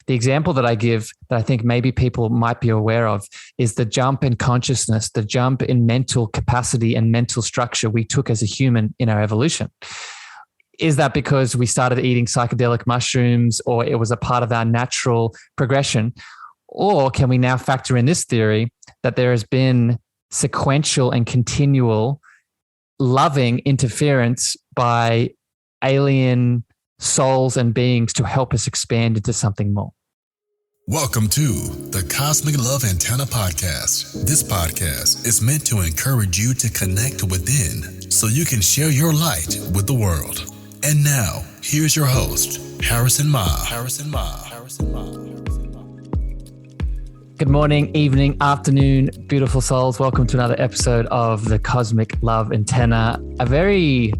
The example that I give that I think maybe people might be aware of is the jump in consciousness, the jump in mental capacity and mental structure we took as a human in our evolution. Is that because we started eating psychedelic mushrooms, or it was a part of our natural progression? Or can we now factor in this theory that there has been sequential and continual loving interference by alien souls and beings to help us expand into something more? Welcome to the Cosmic Love Antenna Podcast. This podcast is meant to encourage you to connect within so you can share your light with the world. And now, here's your host, Harrison Ma. Good morning, evening, afternoon, beautiful souls. Welcome to another episode of the Cosmic Love Antenna. A very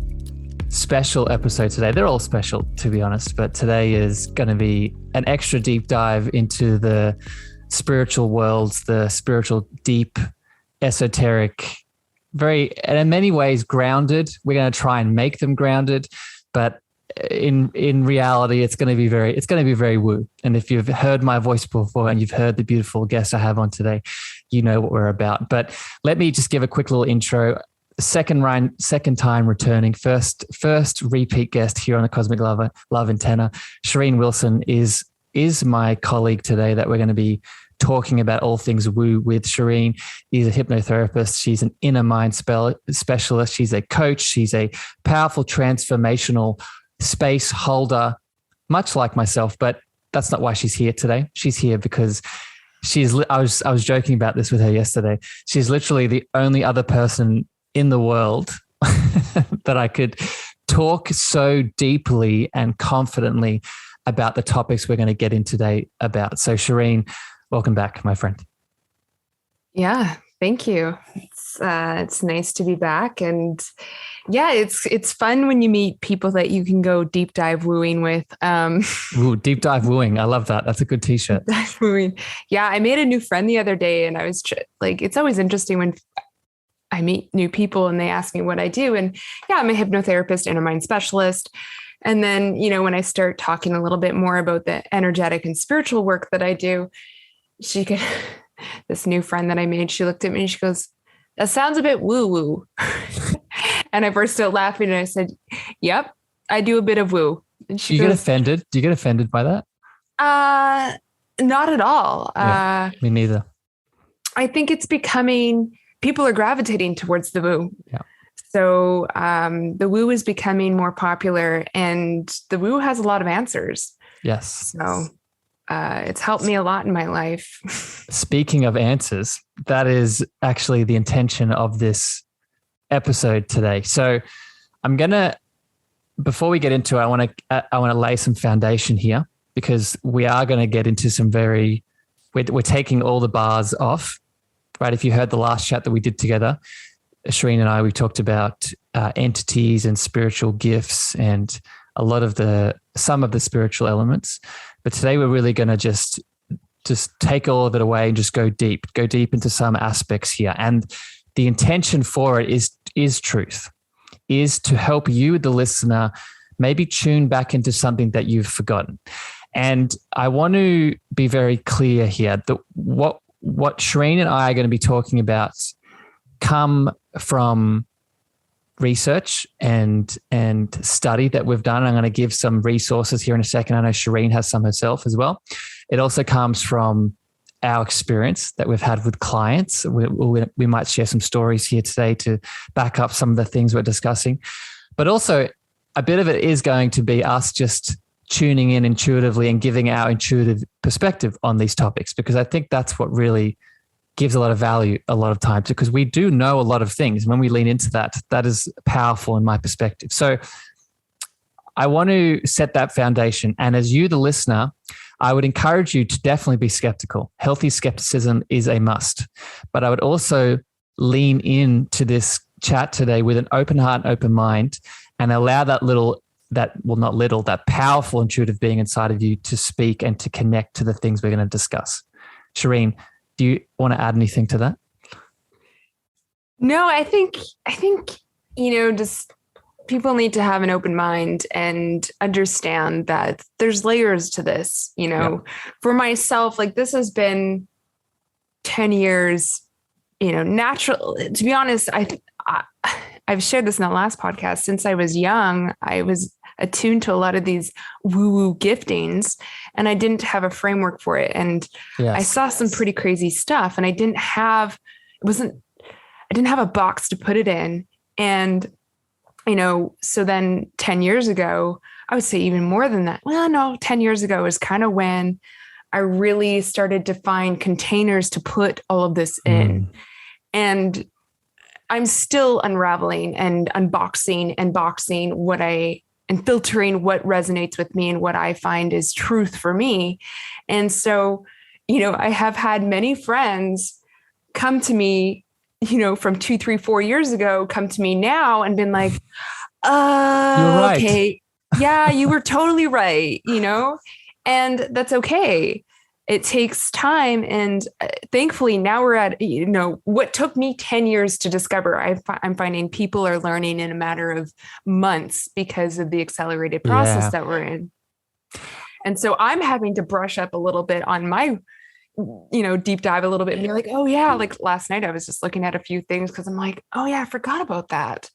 special episode today. They're all special, to be honest, but today is going to be an extra deep dive into the spiritual worlds, the spiritual, deep, esoteric, very, and in many ways grounded. We're going to try and make them grounded, but in reality, it's going to be very woo. And if you've heard my voice before and you've heard the beautiful guests I have on today, you know what we're about. But let me just give a quick little intro. Second time returning, first repeat guest here on the Cosmic Love Antenna. Sheryne Willson is my colleague today that we're going to be talking about all things woo with. Sheryne is a hypnotherapist. She's an Innermind Specialist. She's a coach. She's a powerful transformational space holder, much like myself, but that's not why she's here today. She's here because I was joking about this with her yesterday. She's literally the only other person in the world that I could talk so deeply and confidently about the topics we're going to get in today about. So Sheryne, welcome back, my friend. Yeah, thank you. It's nice to be back. And yeah, it's fun when you meet people that you can go deep dive wooing with. Ooh, deep dive wooing. I love that. That's a good t-shirt. Deep dive wooing. Yeah, I made a new friend the other day, and I was like, it's always interesting when I meet new people and they ask me what I do. And yeah, I'm a hypnotherapist, Innermind Specialist. And then, when I start talking a little bit more about the energetic and spiritual work that I do, this new friend that I made, she looked at me and she goes, "That sounds a bit woo-woo." And I burst out laughing and I said, "Yep, I do a bit of woo." And she get offended? Do you get offended by that? Not at all. Yeah, me neither. I think it's becoming, people are gravitating towards the woo. Yeah. So the woo is becoming more popular, and the woo has a lot of answers. Yes. So it's helped me a lot in my life. Speaking of answers, that is actually the intention of this episode today. So I'm before we get into it, I want to lay some foundation here, because we are going to get into some we're taking all the bars off, right? If you heard the last chat that we did together, Sheryne and I, we talked about entities and spiritual gifts and some of the spiritual elements. But today we're really going to just take all of it away and just go deep into some aspects here. And the intention for it is truth, is to help you, the listener, maybe tune back into something that you've forgotten. And I want to be very clear here that what Sheryne and I are going to be talking about come from research and study that we've done. I'm going to give some resources here in a second. I know Sheryne has some herself as well. It also comes from our experience that we've had with clients. We might share some stories here today to back up some of the things we're discussing. But also a bit of it is going to be us just tuning in intuitively and giving our intuitive perspective on these topics, because I think that's what really gives a lot of value a lot of times, because we do know a lot of things. When we lean into that, that is powerful in my perspective. So I want to set that foundation. And as you, the listener, I would encourage you to definitely be skeptical. Healthy skepticism is a must. But I would also lean into this chat today with an open heart and open mind, and allow that powerful intuitive being inside of you to speak and to connect to the things we're going to discuss. Sheryne, do you want to add anything to that? No, I think, just people need to have an open mind and understand that there's layers to this, for myself, like this has been 10 years, natural. To be honest, I've shared this in the last podcast. Since I was young, I was attuned to a lot of these woo-woo giftings, and I didn't have a framework for it. And I saw some pretty crazy stuff, and I didn't have a box to put it in. And, so then 10 years ago, I would say even more than that. Well, no, 10 years ago is kind of when I really started to find containers to put all of this in. And I'm still unraveling and unboxing and boxing and filtering what resonates with me and what I find is truth for me. And so, I have had many friends come to me, from 2, 3, 4 years ago, come to me now and been like, You're right. Okay, yeah, you were totally right, and that's okay. It takes time. And thankfully now we're at, what took me 10 years to discover, I'm finding people are learning in a matter of months because of the accelerated process that we're in. And so I'm having to brush up a little bit on my, deep dive a little bit and be like, oh yeah. Like last night I was just looking at a few things because I'm like, oh yeah, I forgot about that.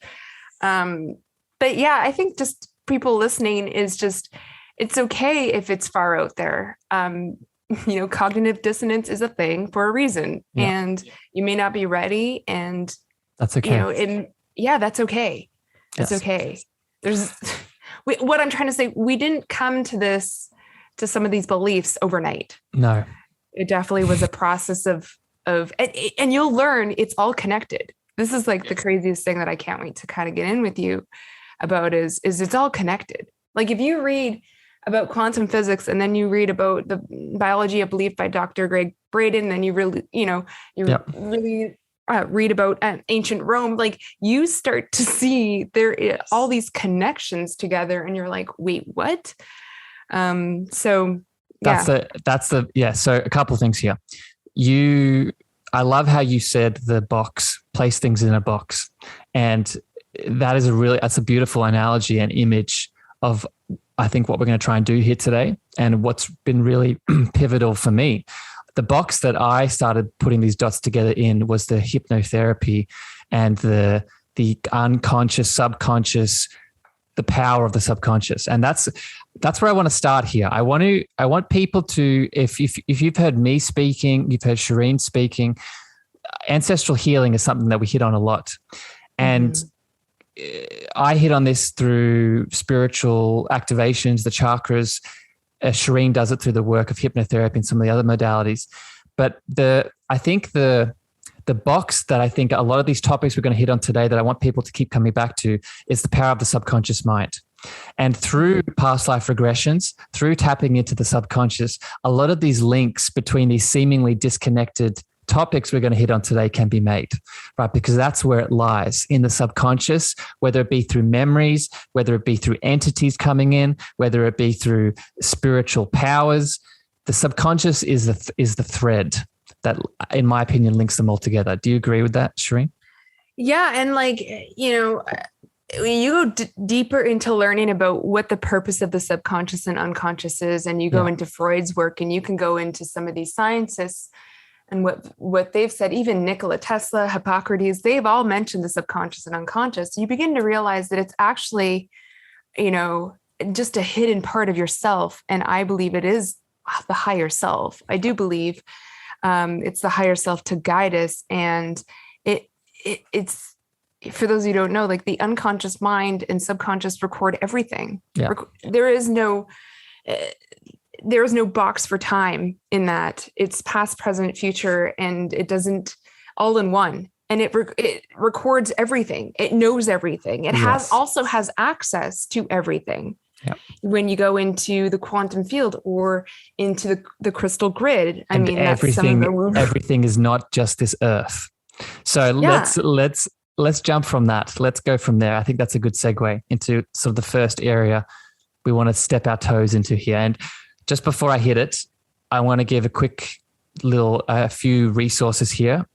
But yeah, I think just people listening is just, it's okay if it's far out there. Cognitive dissonance is a thing for a reason, and you may not be ready, and that's okay. That's okay. It's okay. What I'm trying to say, we didn't come to some of these beliefs overnight. No, it definitely was a process of, and you'll learn it's all connected. This is like the craziest thing that I can't wait to kind of get in with you about is it's all connected. Like if you read about quantum physics, and then you read about the biology of belief by Dr. Greg Braden, then you really, really read about ancient Rome, like you start to see all these connections together, and you're like, wait, what? So a couple of things here. I love how you said the box, place things in a box. And that's a beautiful analogy and image of, I think, what we're going to try and do here today, and what's been really pivotal for me. The box that I started putting these dots together in was the hypnotherapy and the unconscious, subconscious, the power of the subconscious. And that's where I want to start here. I want people to, if you've heard me speaking, you've heard Sheryne speaking, ancestral healing is something that we hit on a lot. And I hit on this through spiritual activations, the chakras. Sheryne does it through the work of hypnotherapy and some of the other modalities. But I think the box that I think a lot of these topics we're going to hit on today that I want people to keep coming back to is the power of the subconscious mind. And through past life regressions, through tapping into the subconscious, a lot of these links between these seemingly disconnected topics we're going to hit on today can be made, right? Because that's where it lies, in the subconscious, whether it be through memories, whether it be through entities coming in, whether it be through spiritual powers. The subconscious is the thread that, in my opinion, links them all together. Do you agree with that, Sheryne? Yeah. And you go deeper into learning about what the purpose of the subconscious and unconscious is, and you go into Freud's work, and you can go into some of these scientists and what they've said. Even Nikola Tesla, Hippocrates, they've all mentioned the subconscious and unconscious. You begin to realize that it's actually, just a hidden part of yourself. And I believe it is the higher self. I do believe it's the higher self to guide us. And it's, for those who don't know, like the unconscious mind and subconscious record everything. Yeah. There is no box for time in that. It's past, present, future, and it doesn't all in one. And it records everything. It knows everything. It also has access to everything. Yep. When you go into the quantum field or into the crystal grid, everything is not just this earth. So let's jump from that. Let's go from there. I think that's a good segue into sort of the first area we want to step our toes into here. And just before I hit it, I want to give a quick a few resources here.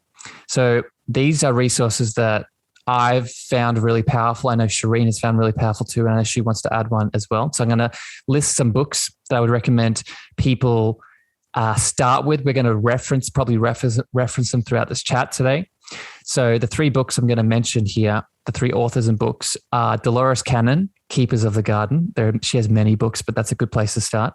So these are resources that I've found really powerful. I know Sheryne has found really powerful too, and I know she wants to add one as well. So I'm going to list some books that I would recommend people start with. We're going to reference them throughout this chat today. So the 3 books I'm going to mention here, the 3 authors and books are Dolores Cannon, Keepers of the Garden. She has many books, but that's a good place to start.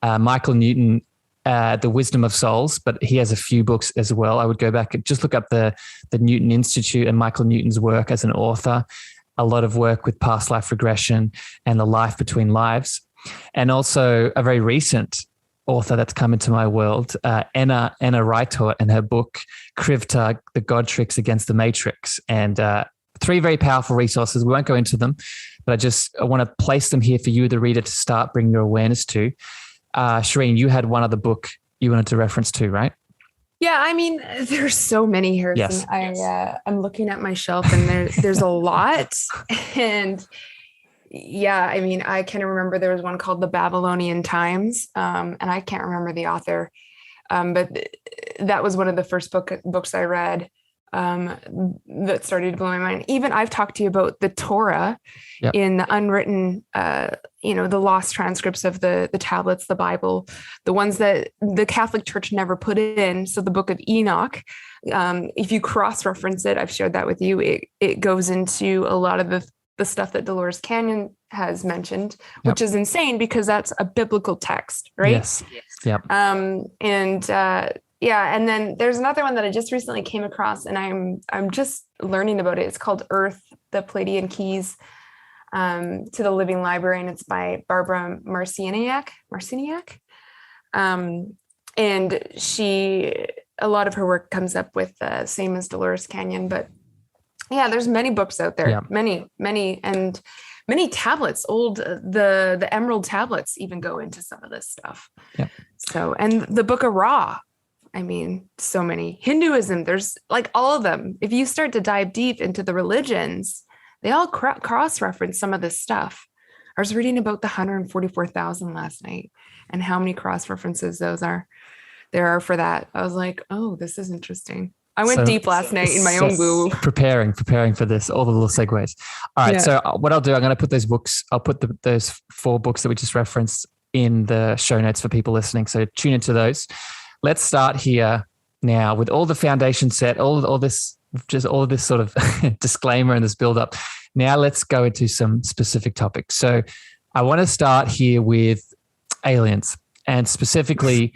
Michael Newton, The Wisdom of Souls, but he has a few books as well. I would go back and just look up the Newton Institute and Michael Newton's work as an author. A lot of work with past life regression and the life between lives. And also a very recent author that's come into my world, Anna Reitor, and her book, Krivta, The God Tricks Against the Matrix. And 3 very powerful resources. We won't go into them, but I want to place them here for you, the reader, to start bringing your awareness to. Sheryne, you had one other book you wanted to reference to, right? Yeah, I mean, there's so many here. Yes. I'm looking at my shelf, and there's a lot. And yeah, I mean, I can remember there was one called The Babylonian Times, and I can't remember the author, but that was one of the first books I read that started to blow my mind. Even I've talked to you about the Torah in the unwritten, the lost transcripts of the tablets, the Bible, the ones that the Catholic Church never put in. So the Book of Enoch, if you cross-reference it, I've shared that with you, it goes into a lot of the stuff that Dolores Cannon has mentioned, which is insane because that's a biblical text, right? Yes. Yep. And then there's another one that I just recently came across, and I'm just learning about it. It's called Earth, the Pleiadian Keys to the Living Library, and it's by Barbara Marciniak. And a lot of her work comes up with the same as Dolores Cannon, but yeah, there's many books out there, many, and many tablets, the emerald tablets even go into some of this stuff. Yeah. So, and the Book of Ra, I mean, so many. Hinduism, there's like all of them. If you start to dive deep into the religions, they all cross-reference some of this stuff. I was reading about the 144,000 last night and how many cross-references there are for that. I was like, oh, this is interesting. I went deep last night in my own woo. Preparing for this, all the little segues. All right. Yeah. So what I'll do, I'm going to put those books, I'll put those 4 books that we just referenced in the show notes for people listening. So tune into those. Let's start here now with all the foundation set, all this sort of disclaimer and this build up. Now let's go into some specific topics. So I want to start here with aliens, and specifically,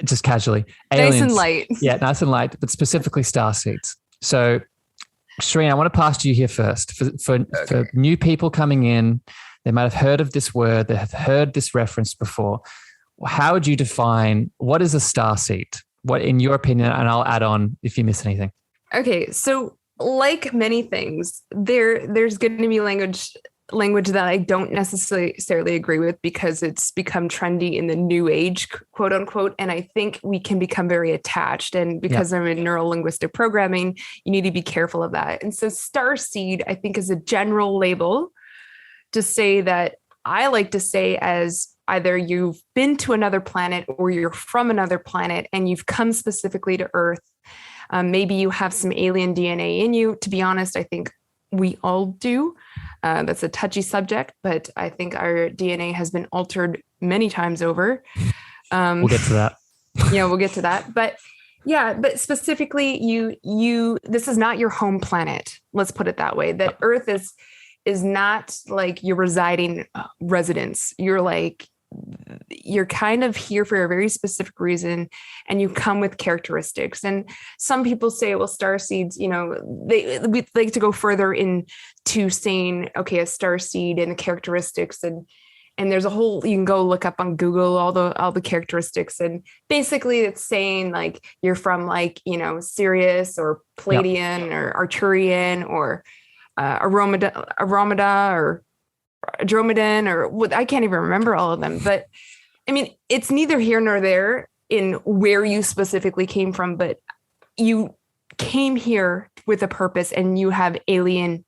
just casually, aliens. Nice and light. Yeah, nice and light, but specifically starseeds. So Sheryne, I want to pass to you here first. For new people coming in, they might have heard of this word, they have heard this reference before. How would you define what is a starseed? What, in your opinion, and I'll add on if you miss anything. Okay, so like many things, there's going to be language that I don't necessarily agree with because it's become trendy in the new age, quote unquote. And I think we can become very attached. And because I'm in neuro-linguistic programming, you need to be careful of that. And so starseed, I think, is a general label to say that I like to say as either you've been to another planet or you're from another planet and you've come specifically to Earth. Maybe you have some alien DNA in you. To be honest, I think we all do. That's a touchy subject, but I think our DNA has been altered many times over. We'll get to that. Yeah, we'll get to that. But yeah, but specifically, you this is not your home planet. Let's put it that way. That Earth is not like your residing residence. You're kind of here for a very specific reason, and you come with characteristics. And some people say, well, starseeds, we like to go further into saying, okay, a starseed and the characteristics, and there's a whole, you can go look up on Google all the characteristics, and basically it's saying like you're from Sirius or Pleiadian or Arcturian or Aromada or Andromedan, or what, I can't even remember all of them. But I mean, it's neither here nor there in where you specifically came from, but you came here with a purpose and you have alien,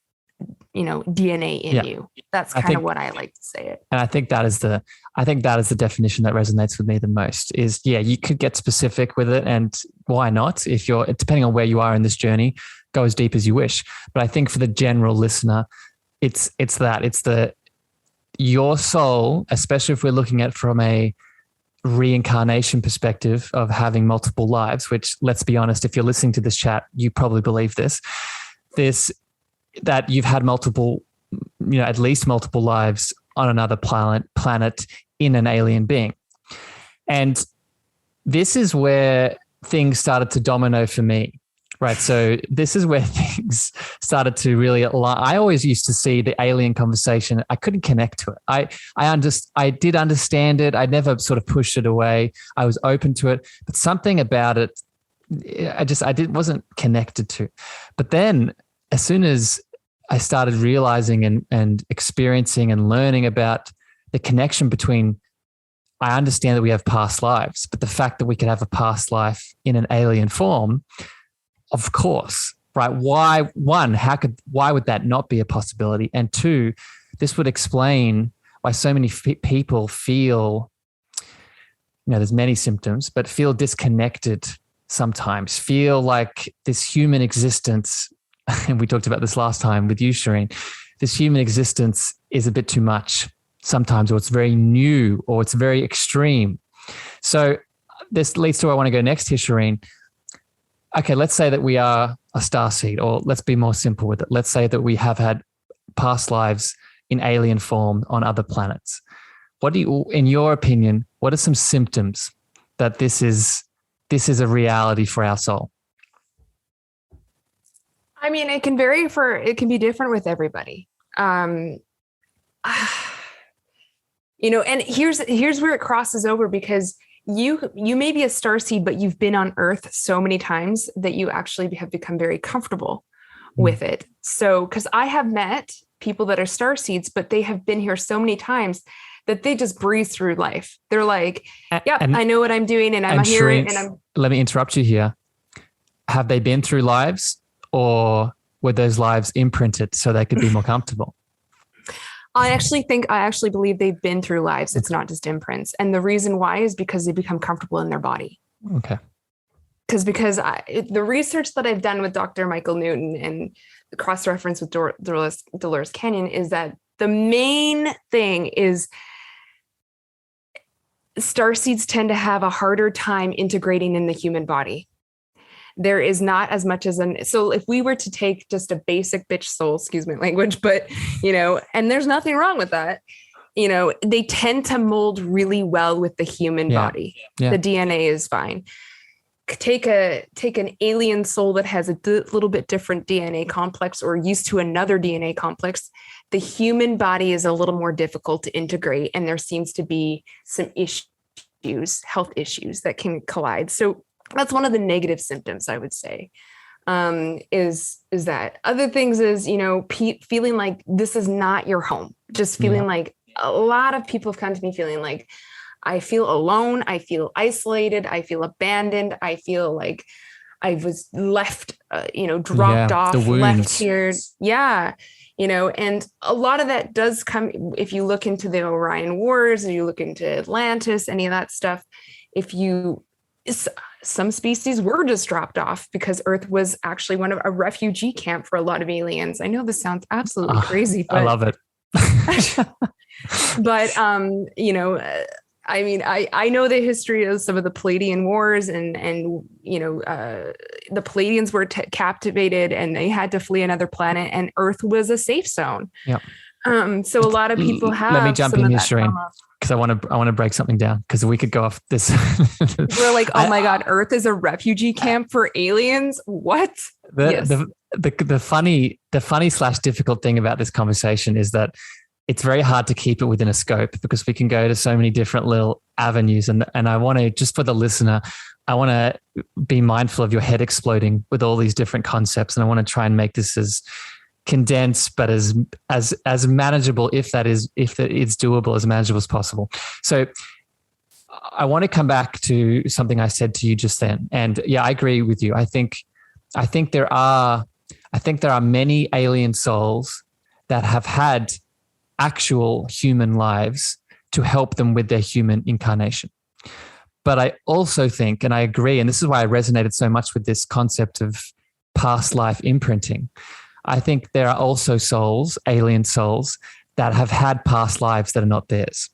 DNA in you. That's kind of what I like to say it. And I think that is the definition that resonates with me the most is, you could get specific with it. And why not? If you're, depending on where you are in this journey, go as deep as you wish. But I think for the general listener, it's your soul, especially if we're looking at from a reincarnation perspective of having multiple lives, which, let's be honest, if you're listening to this chat, you probably believe this, that you've had multiple, at least multiple lives on another planet in an alien being. And this is where things started to domino for me, right? So this is where things started to really align. I always used to see the alien conversation. I couldn't connect to it. I did understand it. I never sort of pushed it away. I was open to it, but something about it, wasn't connected to. But then as soon as I started realizing and experiencing and learning about the connection between, I understand that we have past lives, but the fact that we could have a past life in an alien form, of course, right? Why would that not be a possibility? And two, this would explain why so many people feel, there's many symptoms, but feel disconnected sometimes, feel like this human existence, and we talked about this last time with you, Sheryne, this human existence is a bit too much sometimes, or it's very new, or it's very extreme. So this leads to where I want to go next here, Sheryne. Okay, let's say that we are a starseed, or let's be more simple with it. Let's say that we have had past lives in alien form on other planets. In your opinion, what are some symptoms that this is a reality for our soul? I mean, it can be different with everybody. And here's where it crosses over, because you may be a starseed, but you've been on Earth so many times that you actually have become very comfortable with it. So, because I have met people that are starseeds, but they have been here so many times that they just breeze through life. They're like, yeah, I know what I'm doing, and I'm here. Sheryne, let me interrupt you here. Have they been through lives, or were those lives imprinted so they could be more comfortable? I actually believe they've been through lives. It's not just imprints. And the reason why is because they become comfortable in their body. Okay. Because the research that I've done with Dr. Michael Newton and the cross-reference with Dolores Canyon is that the main thing is starseeds tend to have a harder time integrating in the human body. There is not as much as so if we were to take just a basic bitch soul, excuse my language, but, and there's nothing wrong with that, they tend to mold really well with the human body. Yeah. The DNA is fine. Take an alien soul that has a little bit different DNA complex or used to another DNA complex. The human body is a little more difficult to integrate, and there seems to be some health issues that can collide. So that's one of the negative symptoms, I would say, is that. Other things is, feeling like this is not your home, just feeling like a lot of people have come to me feeling like I feel alone. I feel isolated. I feel abandoned. I feel like I was left, dropped off, left here. Yeah. And a lot of that does come, if you look into the Orion Wars, or you look into Atlantis, any of that stuff, some species were just dropped off because Earth was actually a refugee camp for a lot of aliens. I know this sounds absolutely crazy, but I love it. But, I mean, I know the history of some of the Palladian Wars, and the Palladians were captivated and they had to flee another planet, and Earth was a safe zone. Yeah. So a lot of people have. Let me jump in here, Sheryne, because I want to break something down, because we could go off this. We're like, oh my God, Earth is a refugee camp for aliens. What? The funny / difficult thing about this conversation is that it's very hard to keep it within a scope, because we can go to so many different little avenues. And I want to, just for the listener, I want to be mindful of your head exploding with all these different concepts. And I want to try and make this as condensed, but as manageable, if it's doable, as manageable as possible. So I want to come back to something I said to you just then. And yeah, I agree with you. I think there are many alien souls that have had actual human lives to help them with their human incarnation. But I also think, and I agree, and this is why I resonated so much with this concept of past life imprinting. I think there are also souls, alien souls, that have had past lives that are not theirs.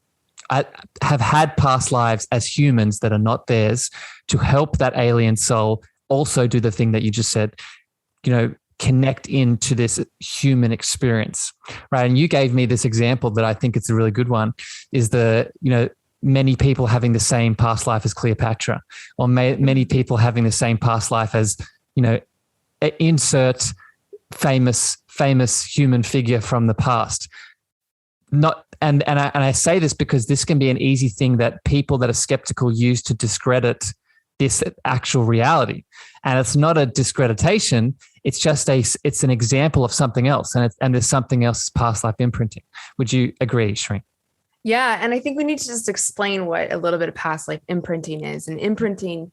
I have had past lives as humans that are not theirs to help that alien soul also do the thing that you just said, connect into this human experience, right? And you gave me this example that I think it's a really good one, is many people having the same past life as Cleopatra, or many people having the same past life as, insert famous human figure from the past. And I say this because this can be an easy thing that people that are skeptical use to discredit this actual reality. And it's not a discreditation. It's just it's an example of something else. And there's something else, past life imprinting. Would you agree, Sheryne? Yeah. And I think we need to just explain what a little bit of past life imprinting is. And imprinting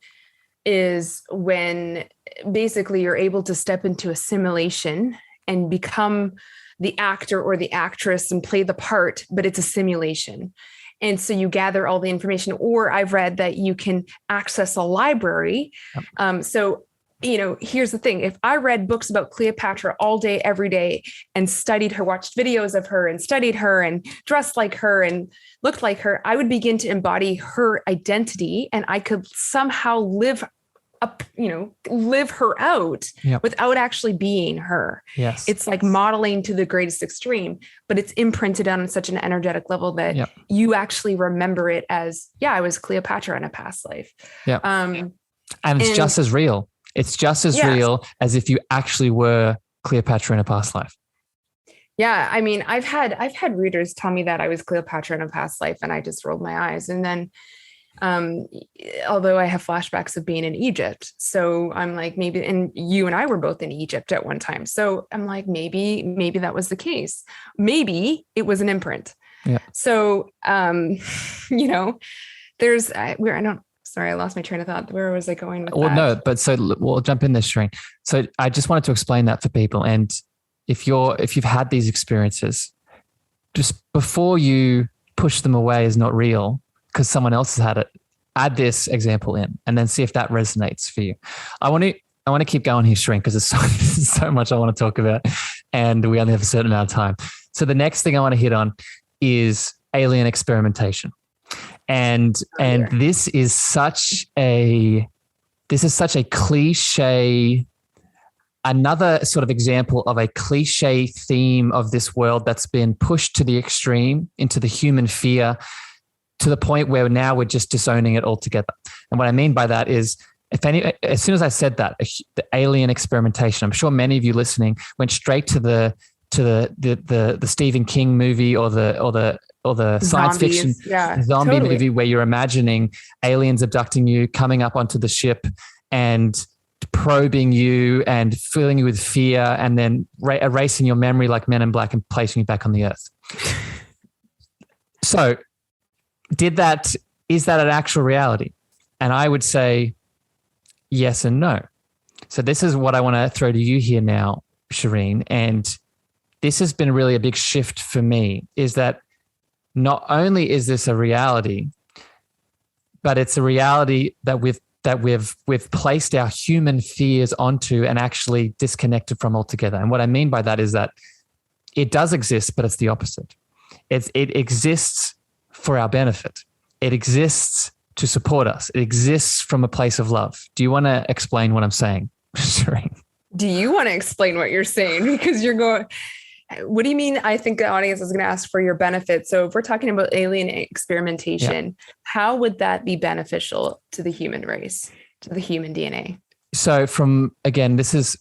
is when basically you're able to step into a simulation and become the actor or the actress and play the part, but it's a simulation. And so you gather all the information, or I've read that you can access a library. So, here's the thing. If I read books about Cleopatra all day, every day, and studied her, watched videos of her and studied her and dressed like her and looked like her, I would begin to embody her identity, and I could somehow live her out without actually being her. Yes. It's like modeling to the greatest extreme, but it's imprinted on such an energetic level that you actually remember it as, I was Cleopatra in a past life. Yeah. And it's just as real. It's just as real as if you actually were Cleopatra in a past life. Yeah. I mean, I've had readers tell me that I was Cleopatra in a past life, and I just rolled my eyes. And then although I have flashbacks of being in Egypt. So I'm like, maybe, and you and I were both in Egypt at one time. So I'm like, maybe that was the case. Maybe it was an imprint. Yeah. So, sorry, I lost my train of thought. Where was I going with that? Well, no, but so we'll jump in this, Sheryne. So I just wanted to explain that for people. And if you've had these experiences, just before you push them away as not real, because someone else has had it, add this example in, and then see if that resonates for you. I want to keep going here, Sheryne, because there's so much I want to talk about, and we only have a certain amount of time. So the next thing I want to hit on is alien experimentation, and this is such a cliche. Another sort of example of a cliche theme of this world that's been pushed to the extreme into the human fear, to the point where now we're just disowning it altogether. And what I mean by that is, as soon as I said that, the alien experimentation, I'm sure many of you listening went straight to the Stephen King movie or the science fiction zombie movie where you're imagining aliens abducting you, coming up onto the ship and probing you and filling you with fear, and then erasing your memory like Men in Black and placing you back on the earth. So is that an actual reality? And I would say yes and no. So this is what I want to throw to you here now, Sheryne. And this has been really a big shift for me, is that not only is this a reality, but it's a reality that we've placed our human fears onto and actually disconnected from altogether. And what I mean by that is that it does exist, but it's the opposite. It exists for our benefit. It exists to support us. It exists from a place of love. Do you want to explain what I'm saying, Sheryne? Do you want to explain what you're saying? Because you're going, what do you mean? I think the audience is going to ask for your benefit. So if we're talking about alien experimentation, how would that be beneficial to the human race, to the human DNA? So this is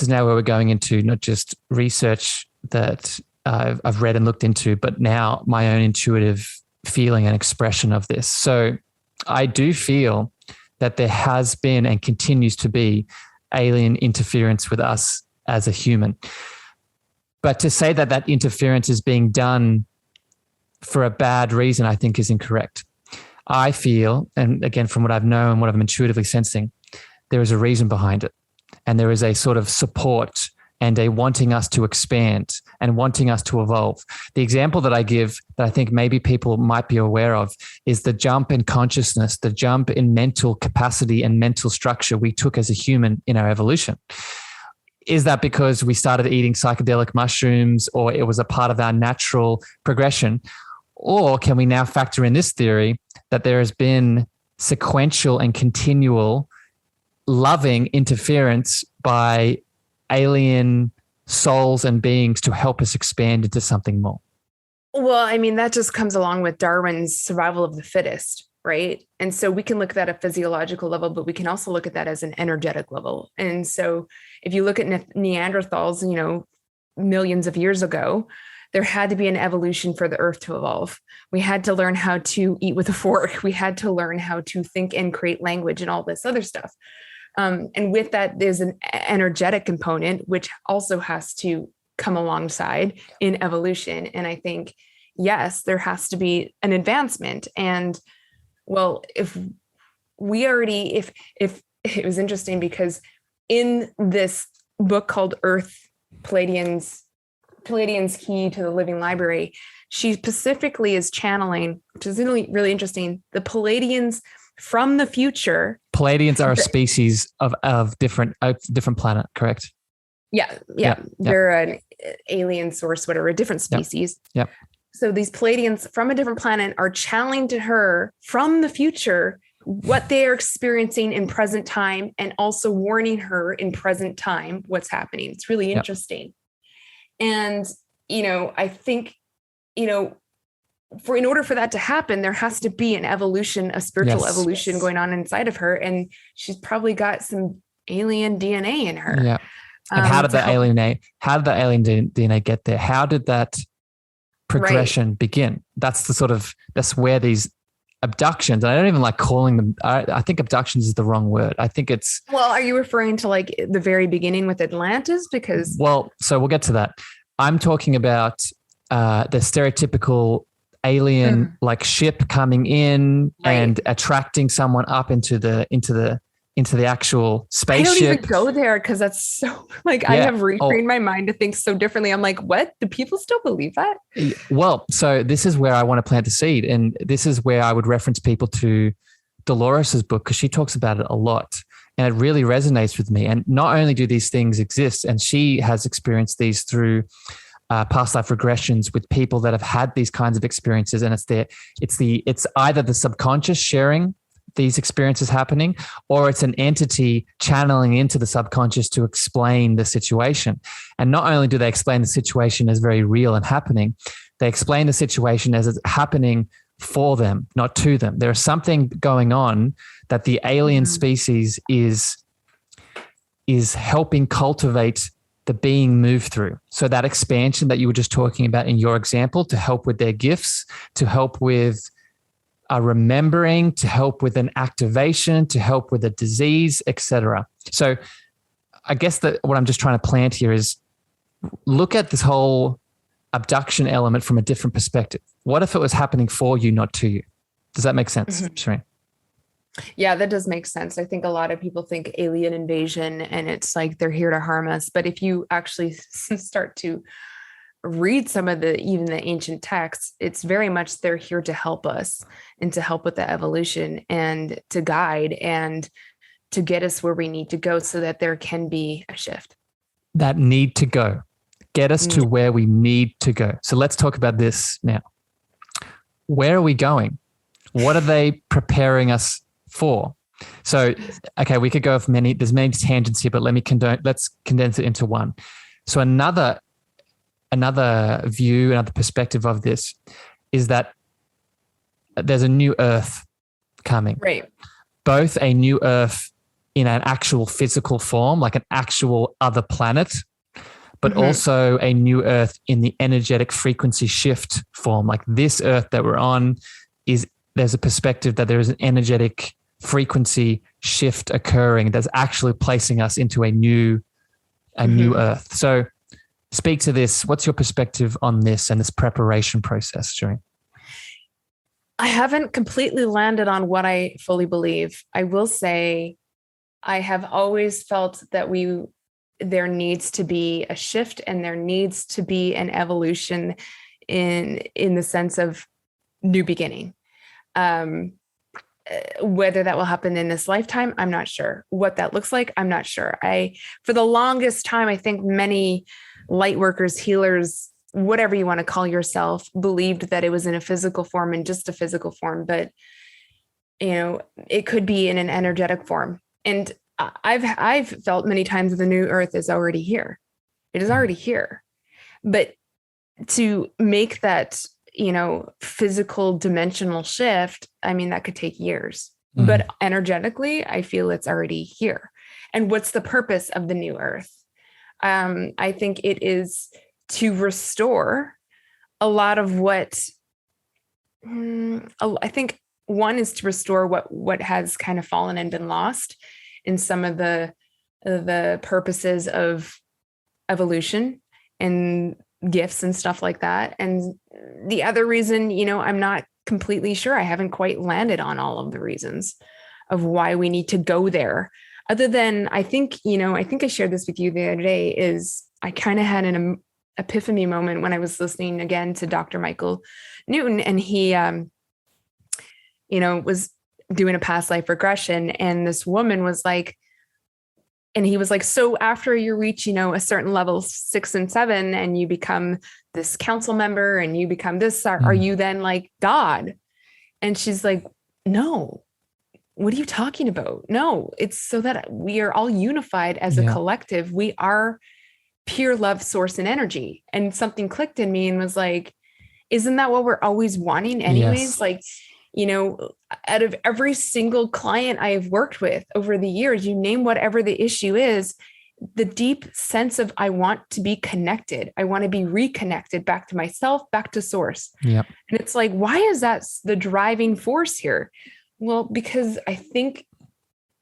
now where we're going into not just research that I've read and looked into, but now my own intuitive feeling and expression of this. So I do feel that there has been and continues to be alien interference with us as a human. But to say that interference is being done for a bad reason, I think is incorrect. I feel, and again, from what I've known, what I'm intuitively sensing, there is a reason behind it. And there is a sort of support and a wanting us to expand and wanting us to evolve. The example that I give that I think maybe people might be aware of is the jump in consciousness, the jump in mental capacity and mental structure we took as a human in our evolution. Is that because we started eating psychedelic mushrooms, or it was a part of our natural progression? Or can we now factor in this theory that there has been sequential and continual loving interference by alien souls and beings to help us expand into something more? Well, I mean, that just comes along with Darwin's survival of the fittest, right? And so we can look at that at a physiological level, but we can also look at that as an energetic level. And so if you look at Neanderthals, millions of years ago, there had to be an evolution for the earth to evolve. We had to learn how to eat with a fork. We had to learn how to think and create language and all this other stuff. And with that, there's an energetic component, which also has to come alongside in evolution. And I think, yes, there has to be an advancement. And well, if it was interesting because in this book called Earth, Palladian's Key to the Living Library, she specifically is channeling, which is really, really interesting, the Palladians from the future. Palladians are a species of different planet, correct? Yeah. They're an alien source, whatever, a different species. Yep. So these Palladians from a different planet are channeling to her from the future what they are experiencing in present time, and also warning her in present time what's happening. It's really interesting. And, I think, in order for that to happen, there has to be an evolution, a spiritual evolution going on inside of her. And she's probably got some alien DNA in her. Yeah. And how did the alien DNA get there? How did that progression begin? That's that's where these abductions, and I don't even like calling them, I think abductions is the wrong word. I think it's... Well, are you referring to like the very beginning with Atlantis? Because... Well, so we'll get to that. I'm talking about the stereotypical alien like ship coming in and attracting someone up into the actual spaceship. I don't even go there because that's so I have retrained my mind to think so differently. I'm like, what? Do people still believe that? Well, so this is where I want to plant the seed. And this is where I would reference people to Dolores's book, because she talks about it a lot and it really resonates with me. And not only do these things exist, and she has experienced these through past life regressions with people that have had these kinds of experiences. And it's either the subconscious sharing these experiences happening, or it's an entity channeling into the subconscious to explain the situation. And not only do they explain the situation as very real and happening, they explain the situation as it's happening for them, not to them. There's something going on that the alien species is helping cultivate the being move through. So that expansion that you were just talking about in your example, to help with their gifts, to help with remembering, to help with an activation, to help with a disease, etc. So I guess that what I'm just trying to plant here is look at this whole abduction element from a different perspective. What if it was happening for you, not to you? Does that make sense, Sheryne? Yeah, that does make sense. I think a lot of people think alien invasion and it's like they're here to harm us. But if you actually start to read some of even the ancient texts, it's very much they're here to help us and to help with the evolution and to guide and to get us where we need to go so that there can be a shift. That need to go. Get us to where we need to go. So let's talk about this now. Where are we going? What are they preparing us for? So, okay, we could go off there's many tangents here, but let's condense it into one. So another view, another perspective of this is that there's a new Earth coming. Right. Both a new Earth in an actual physical form, like an actual other planet, but also a new Earth in the energetic frequency shift form. Like this Earth that we're on there's a perspective that there is an energetic frequency shift occurring that's actually placing us into a new Earth. So speak to this. What's your perspective on this and this preparation process, Sheryne? I haven't completely landed on what I fully believe. I will say I have always felt that we there needs to be a shift and there needs to be an evolution in the sense of new beginning. Whether that will happen in this lifetime, I'm not sure. What that looks like, I'm not sure. For the longest time, I think many light workers, healers, whatever you want to call yourself, believed that it was in a physical form and just a physical form, but it could be in an energetic form. And I've felt many times that the new earth is already here. It is already here. But to make that, physical dimensional shift, I mean, that could take years. Mm-hmm. But energetically, I feel it's already here. And what's the purpose of the new earth? I think it is to restore a lot of what, I think one is to restore what has kind of fallen and been lost in some of the purposes of evolution and gifts and stuff like that. And the other reason, I'm not completely sure. I haven't quite landed on all of the reasons of why we need to go there. Other than I think I shared this with you the other day, is I kind of had an epiphany moment when I was listening again to Dr. Michael Newton, and he, was doing a past life regression. And this woman was like, and he was like, so after you reach, a certain level 6 and 7, and you become this council member and you become this, are you then like God? And she's like, no, what are you talking about? No, it's so that we are all unified as a collective. We are pure love, source, and energy. And something clicked in me and was like, isn't that what we're always wanting anyways? Yes. Like, out of every single client I have worked with over the years, you name whatever the issue is, the deep sense of, I want to be connected. I want to be reconnected back to myself, back to source. Yep. And it's like, why is that the driving force here? Well, because I think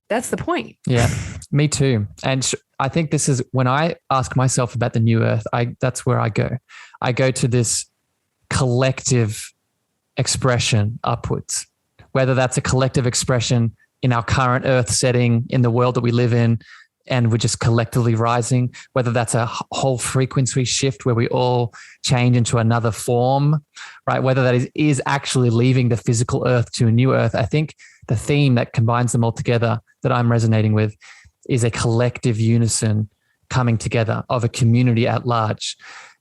that's the point. Yeah, me too. And I think this is when I ask myself about the new earth, that's where I go. I go to this collective expression upwards, whether that's a collective expression in our current earth setting, in the world that we live in, and we're just collectively rising, whether that's a whole frequency shift where we all change into another form, right? Whether that is actually leaving the physical earth to a new earth. I think the theme that combines them all together that I'm resonating with is a collective unison coming together of a community at large.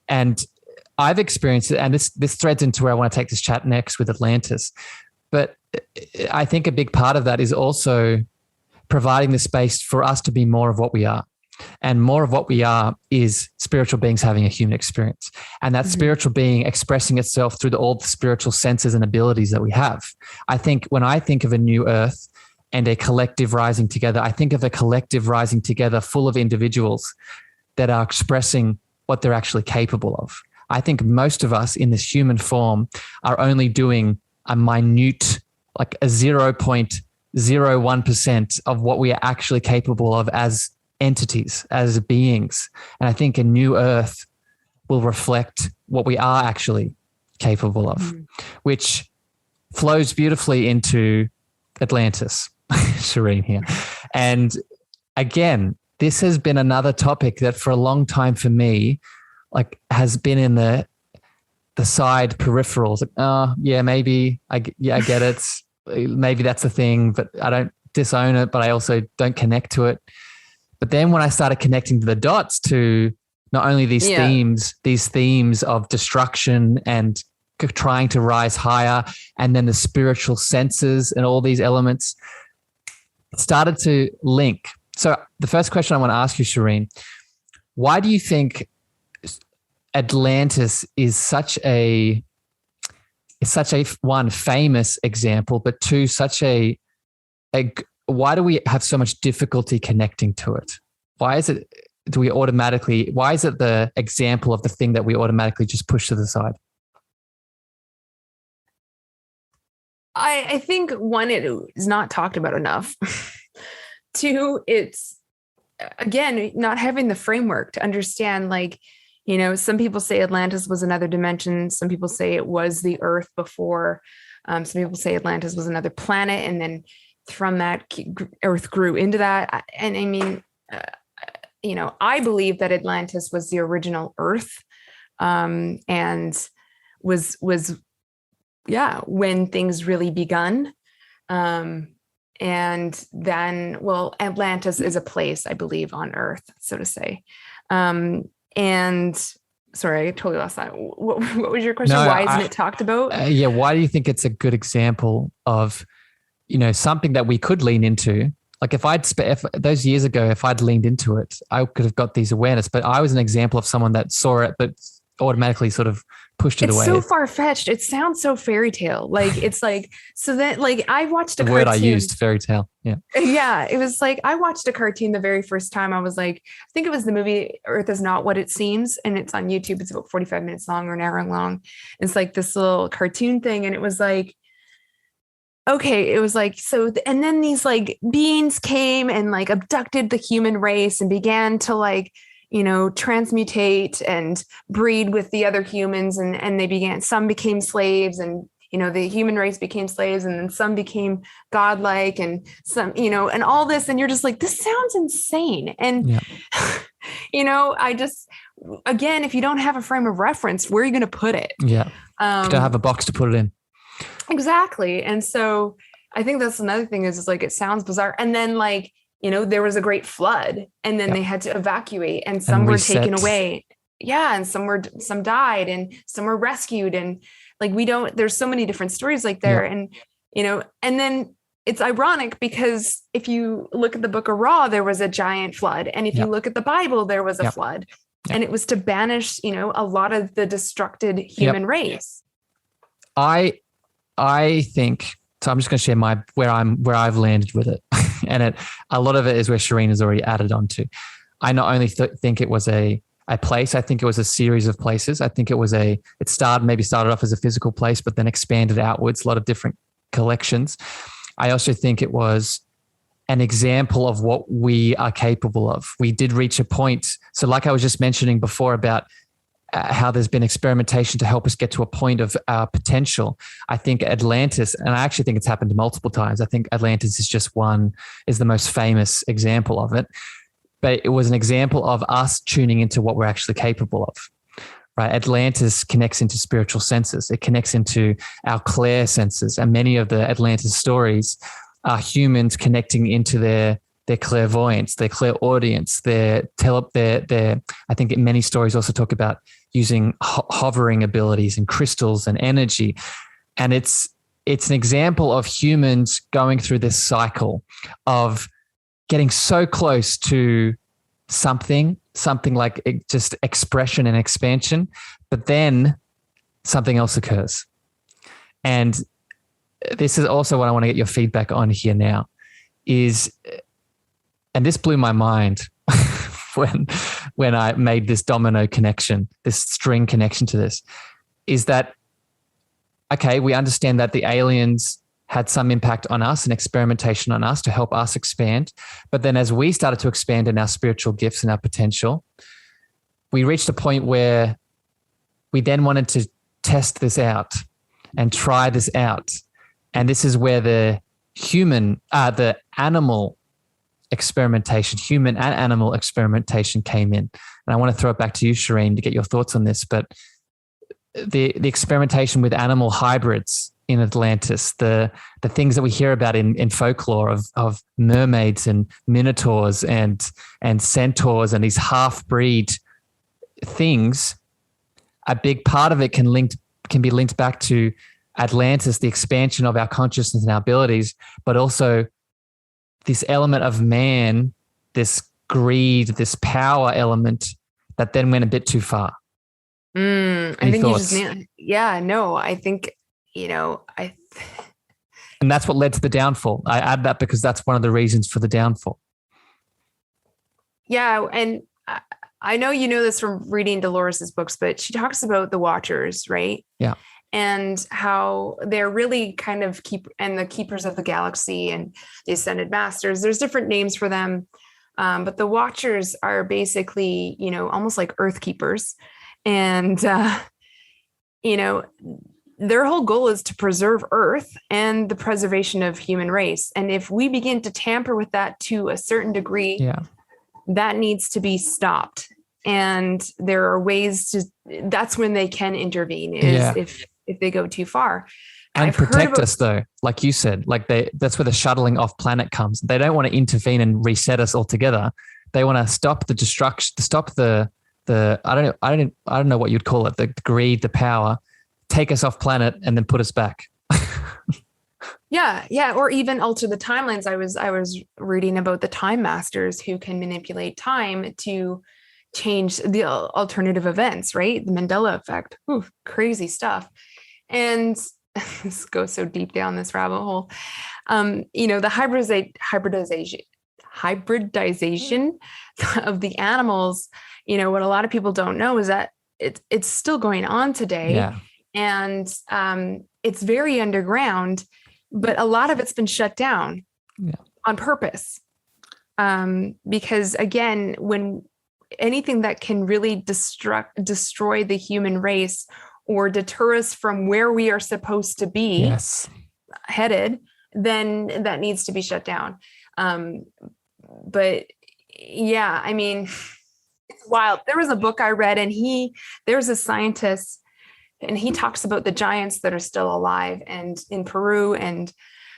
And I've experienced it, and this threads into where I want to take this chat next with Atlantis. But I think a big part of that is also providing the space for us to be more of what we are. And more of what we are is spiritual beings having a human experience. And that spiritual being expressing itself through all the spiritual senses and abilities that we have. I think when I think of a new earth and a collective rising together, I think of a collective rising together full of individuals that are expressing what they're actually capable of. I think most of us in this human form are only doing a minute, like a 0.01% of what we are actually capable of as entities, as beings. And I think a new earth will reflect what we are actually capable of, which flows beautifully into Atlantis, Sheryne here. And again, this has been another topic that for a long time for me, has been in the side peripherals. Maybe I get it. Maybe that's a thing, but I don't disown it, but I also don't connect to it. But then when I started connecting to the dots to not only these themes of destruction and trying to rise higher, and then the spiritual senses and all these elements started to link. So the first question I want to ask you, Sheryne, why do you think Atlantis is such a one, famous example, but two, such a why do we have so much difficulty connecting to it? Why is it the example of the thing that we automatically just push to the side? I think one, it is not talked about enough. Two, it's again, not having the framework to understand, some people say Atlantis was another dimension. Some people say it was the earth before. Some people say Atlantis was another planet. And then from that, earth grew into that. And I mean, I believe that Atlantis was the original Earth, and was when things really begun. And then, Atlantis is a place, I believe, on Earth, so to say. And sorry, I totally lost that. What was your question? No, Why isn't it talked about? Why do you think it's a good example of, something that we could lean into? Like if those years ago, if I'd leaned into it, I could have got these awareness, but I was an example of someone that saw it, but automatically sort of pushed it away. It's so far-fetched. It sounds so fairy tale. Like, it's like, so that, like, I watched a the cartoon. word I used, fairy tale. Yeah. Yeah. It was like, I watched a cartoon the very first time. I was like, I think it was the movie Earth is Not What It Seems. And it's on YouTube. It's about 45 minutes long or an hour long. It's like this little cartoon thing. And it was like, okay, it was like, so, and then these like beings came and like abducted the human race and began to like, transmutate and breed with the other humans. And some became slaves, and, the human race became slaves, and then some became godlike, and some, and all this. And you're just like, this sounds insane. And, I just, again, if you don't have a frame of reference, where are you going to put it? Yeah. You don't have a box to put it in. Exactly. And so I think that's another thing is like, it sounds bizarre. And then like, there was a great flood, and then they had to evacuate, and some were taken away. Yeah. And some died, and some were rescued. And like, there's so many different stories like there. And, and then it's ironic because if you look at the book of Ra, there was a giant flood. And if you look at the Bible, there was a flood, and it was to banish, a lot of the destructed human race. I think, so I'm just going to share where I've landed with it. And a lot of it is where Sheryne has already added on to. I not only think it was a place, I think it was a series of places. I think it started off as a physical place, but then expanded outwards, a lot of different collections. I also think it was an example of what we are capable of. We did reach a point. So like I was just mentioning before about how there's been experimentation to help us get to a point of our potential. I think Atlantis, and I actually think it's happened multiple times. I think Atlantis is the most famous example of it. But it was an example of us tuning into what we're actually capable of, right? Atlantis connects into spiritual senses. It connects into our clair senses. And many of the Atlantis stories are humans connecting into their clairvoyance, their clairaudience, I think many stories also talk about using hovering abilities and crystals and energy. And it's an example of humans going through this cycle of getting so close to something like just expression and expansion, but then something else occurs. And this is also what I want to get your feedback on here now is, and this blew my mind when I made this domino connection, this string connection to this, is that, okay, we understand that the aliens had some impact on us and experimentation on us to help us expand. But then as we started to expand in our spiritual gifts and our potential, we reached a point where we then wanted to test this out and try this out. And this is where the animal experimentation, human and animal experimentation came in. And I want to throw it back to you, Sheryne, to get your thoughts on this. But the experimentation with animal hybrids in Atlantis, the things that we hear about in folklore of mermaids and minotaurs and centaurs and these half-breed things, a big part of it can be linked back to Atlantis, the expansion of our consciousness and our abilities, but also this element of man, this greed, this power element that then went a bit too far. I think thoughts? I think, and that's what led to the downfall. I add that because that's one of the reasons for the downfall. Yeah. And I know you know this from reading Dolores's books, but she talks about the Watchers, right? Yeah. And how they're really kind of the keepers of the galaxy and the Ascended Masters. There's different names for them. But the Watchers are basically, almost like Earth Keepers. And, their whole goal is to preserve Earth and the preservation of human race. And if we begin to tamper with that to a certain degree, that needs to be stopped. And there are ways that's when they can intervene if they go too far. And protect us though, like you said, like that's where the shuttling off planet comes. They don't want to intervene and reset us altogether. They want to stop the destruction, stop the I don't know what you'd call it, the greed, the power, take us off planet and then put us back. Yeah. Or even alter the timelines. I was reading about the time masters who can manipulate time to change the alternative events, right? The Mandela effect. Ooh, crazy stuff. And this goes so deep down this rabbit hole. The hybridization of the animals, what a lot of people don't know is that it's still going on today. Yeah. And it's very underground, but a lot of it's been shut down on purpose. Because again, when anything that can really destroy the human race or deter us from where we are supposed to be headed, then that needs to be shut down. But yeah, I mean, it's wild. There was a book I read and there's a scientist and he talks about the giants that are still alive and in Peru. And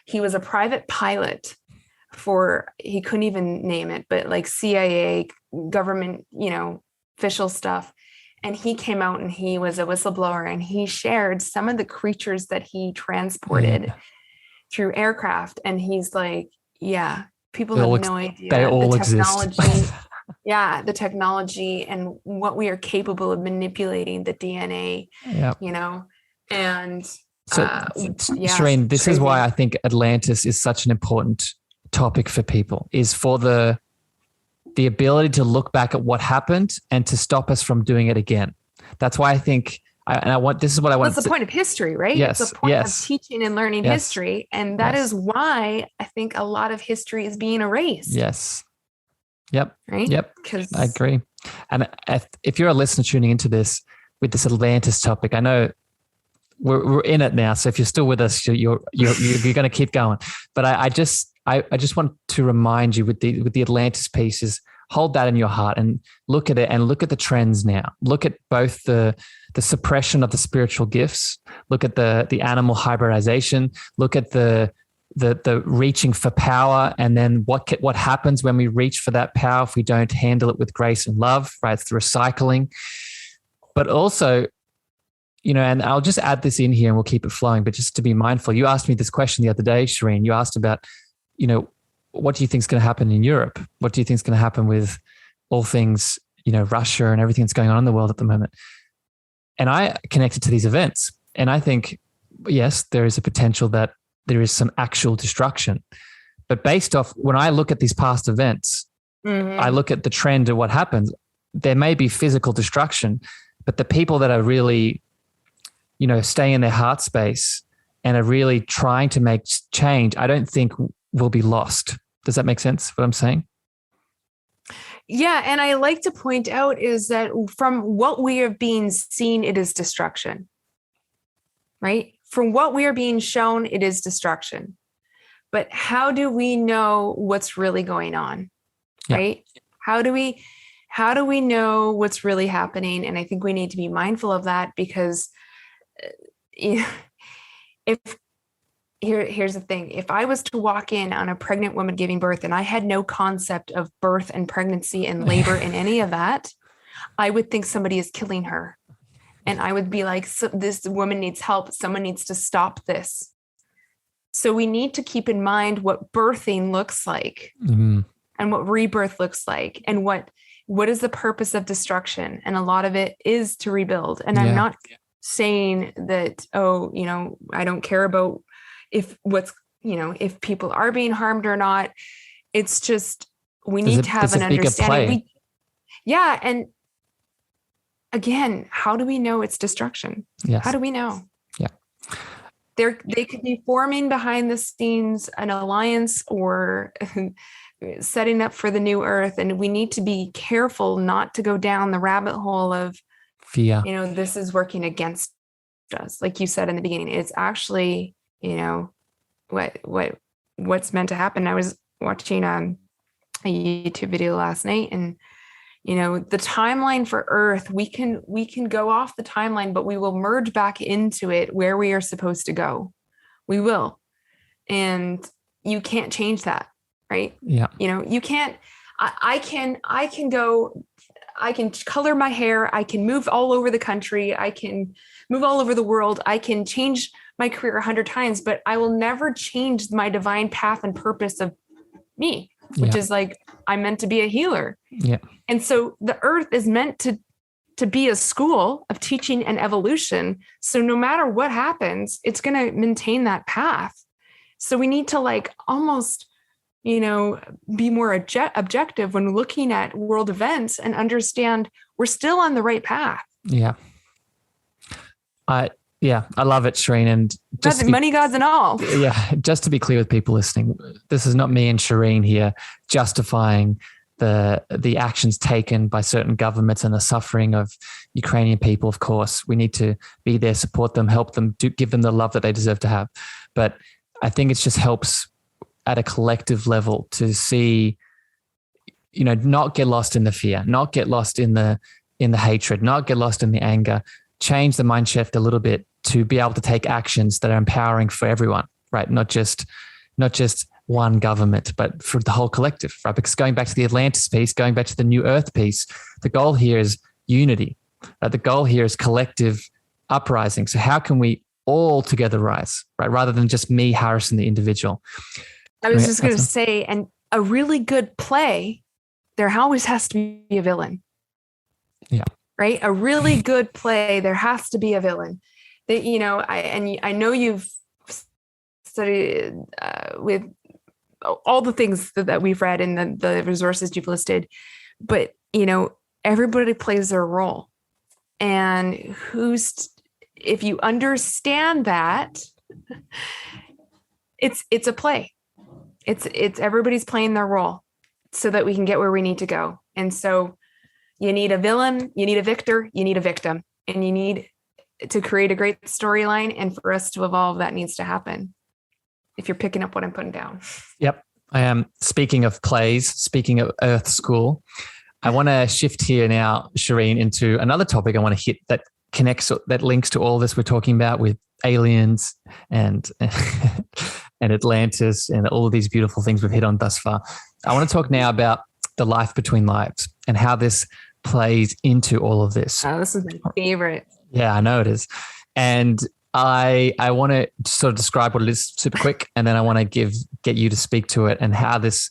he was a private pilot he couldn't even name it, but like CIA government, official stuff. And he came out and he was a whistleblower and he shared some of the creatures that he transported through aircraft. And he's like, people have no idea. They all exist. The technology and what we are capable of manipulating the DNA, and so Sheryne, this is why I think Atlantis is such an important topic for people, is for the ability to look back at what happened and to stop us from doing it again. That's why I think, this is what I want. That's the point of history, right? Yes. It's the point of teaching and learning history. And that is why I think a lot of history is being erased. Yes. Yep. Right. Yep. I agree. And if you're a listener tuning into this with this Atlantis topic, I know we're in it now. So if you're still with us, you're going to keep going. But I just want to remind you with the Atlantis pieces, hold that in your heart and look at it and look at the trends now. Look at both the suppression of the spiritual gifts. Look at the animal hybridization. Look at the reaching for power, and then what happens when we reach for that power if we don't handle it with grace and love, right? It's the recycling. But also, and I'll just add this in here and we'll keep it flowing, but just to be mindful, you asked me this question the other day, Sheryne. You asked about, what do you think is going to happen in Europe? What do you think is going to happen with all things, Russia and everything that's going on in the world at the moment? And I connected to these events. And I think, yes, there is a potential that there is some actual destruction. But based off, when I look at these past events, I look at the trend of what happens, there may be physical destruction, but the people that are really, stay in their heart space and are really trying to make change, I don't think will be lost. Does that make sense, what I'm saying? Yeah. And I like to point out is that from what we are being seen, it is destruction, right? From what we are being shown, it is destruction. But how do we know what's really going on, right? How do we know what's really happening? And I think we need to be mindful of that because here's the thing. If I was to walk in on a pregnant woman giving birth and I had no concept of birth and pregnancy and labor and any of that, I would think somebody is killing her. And I would be like, this woman needs help. Someone needs to stop this. So we need to keep in mind what birthing looks like and what rebirth looks like and what is the purpose of destruction. And a lot of it is to rebuild. And I'm not saying that, I don't care about if people are being harmed or not. It's just, we need to have an understanding. And again, how do we know it's destruction? Yes. How do we know? Yeah. They could be forming behind the scenes an alliance or setting up for the new earth. And we need to be careful not to go down the rabbit hole of fear. This is working against us. Like you said in the beginning, it's actually, what's meant to happen. I was watching a YouTube video last night, and the timeline for Earth, we can go off the timeline, but we will merge back into it where we are supposed to go. We will. And you can't change that, right? Yeah. You can't, I can color my hair. I can move all over the country. I can move all over the world. I can change my career 100 times, but I will never change my divine path and purpose of me, which is like, I'm meant to be a healer. Yeah. And so the Earth is meant to be a school of teaching and evolution. So no matter what happens, it's going to maintain that path. So we need to like almost, be more objective when looking at world events and understand we're still on the right path. Yeah. I love it, Sheryne. And just money, gods, and all. Yeah. Just to be clear with people listening, this is not me and Sheryne here justifying the actions taken by certain governments and the suffering of Ukrainian people. Of course, we need to be there, support them, help them, give them the love that they deserve to have. But I think it just helps at a collective level to see, not get lost in the fear, not get lost in the hatred, not get lost in the anger, change the mind shift a little bit to be able to take actions that are empowering for everyone, right? Not just one government, but for the whole collective, right? Because going back to the Atlantis piece, going back to the New Earth piece, the goal here is unity. Right? The goal here is collective uprising. So how can we all together rise, right? Rather than just me harassing the individual. I was just going to say, and a really good play, there always has to be a villain. Yeah. Right? A really good play, there has to be a villain. That, I know you've studied with all the things that we've read and the resources you've listed, but everybody plays their role. And if you understand that, it's a play. It's everybody's playing their role so that we can get where we need to go. And so you need a villain, you need a victor, you need a victim, and you need to create a great storyline. And for us to evolve, that needs to happen. If you're picking up what I'm putting down. Yep. I am. Speaking of plays, speaking of Earth School, I want to shift here now, Sheryne, into another topic I want to hit that links to all this we're talking about with aliens and Atlantis and all of these beautiful things we've hit on thus far. I want to talk now about the life between lives and how this plays into all of this. Oh, this is my favorite. Yeah, I know it is. And I want to sort of describe what it is super quick, and then I want to get you to speak to it and how this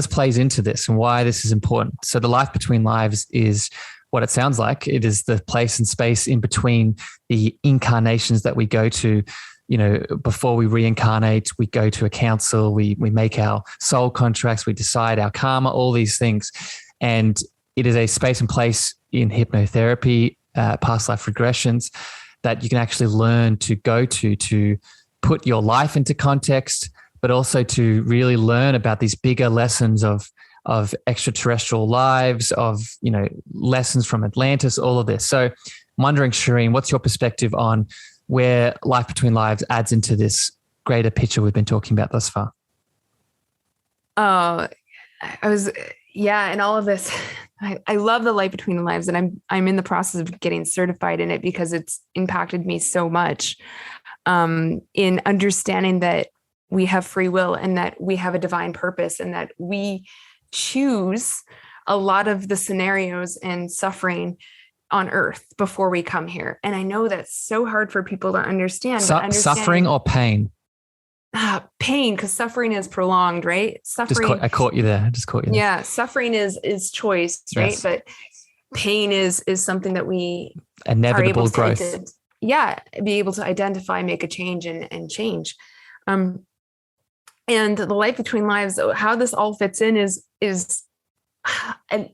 plays into this and why this is important. So the life between lives is what it sounds like. It is the place and space in between the incarnations that we go to. Before we reincarnate, we go to a council, we make our soul contracts, we decide our karma, all these things. And it is a space and place in hypnotherapy, past life regressions, that you can actually learn to go to put your life into context, but also to really learn about these bigger lessons of extraterrestrial lives, of, lessons from Atlantis, all of this. So I'm wondering, Sheryne, what's your perspective on where life between lives adds into this greater picture we've been talking about thus far? And all of this, I love the light between the lives, and I'm in the process of getting certified in it because it's impacted me so much, in understanding that we have free will and that we have a divine purpose and that we choose a lot of the scenarios and suffering on Earth before we come here. And I know that's so hard for people to understand. Suffering or pain? Pain, because suffering is prolonged, right? Suffering. I caught you there. Yeah, suffering is choice, right? Yes. But pain is something that we inevitable growth. Be able to identify, make a change, and change. And the life between lives, how this all fits in is, and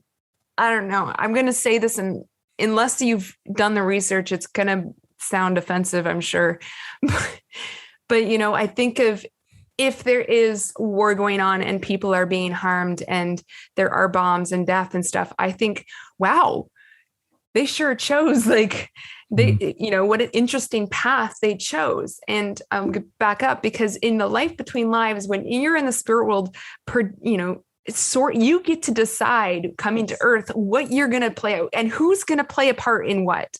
I don't know. I'm going to say this, and unless you've done the research, it's going to sound offensive, I'm sure. But, I think of if there is war going on and people are being harmed and there are bombs and death and stuff, I think, wow, they sure chose what an interesting path they chose. And I'll back up, because in the life between lives, when you're in the spirit world, you get to decide coming to Earth what you're going to play out and who's going to play a part in what.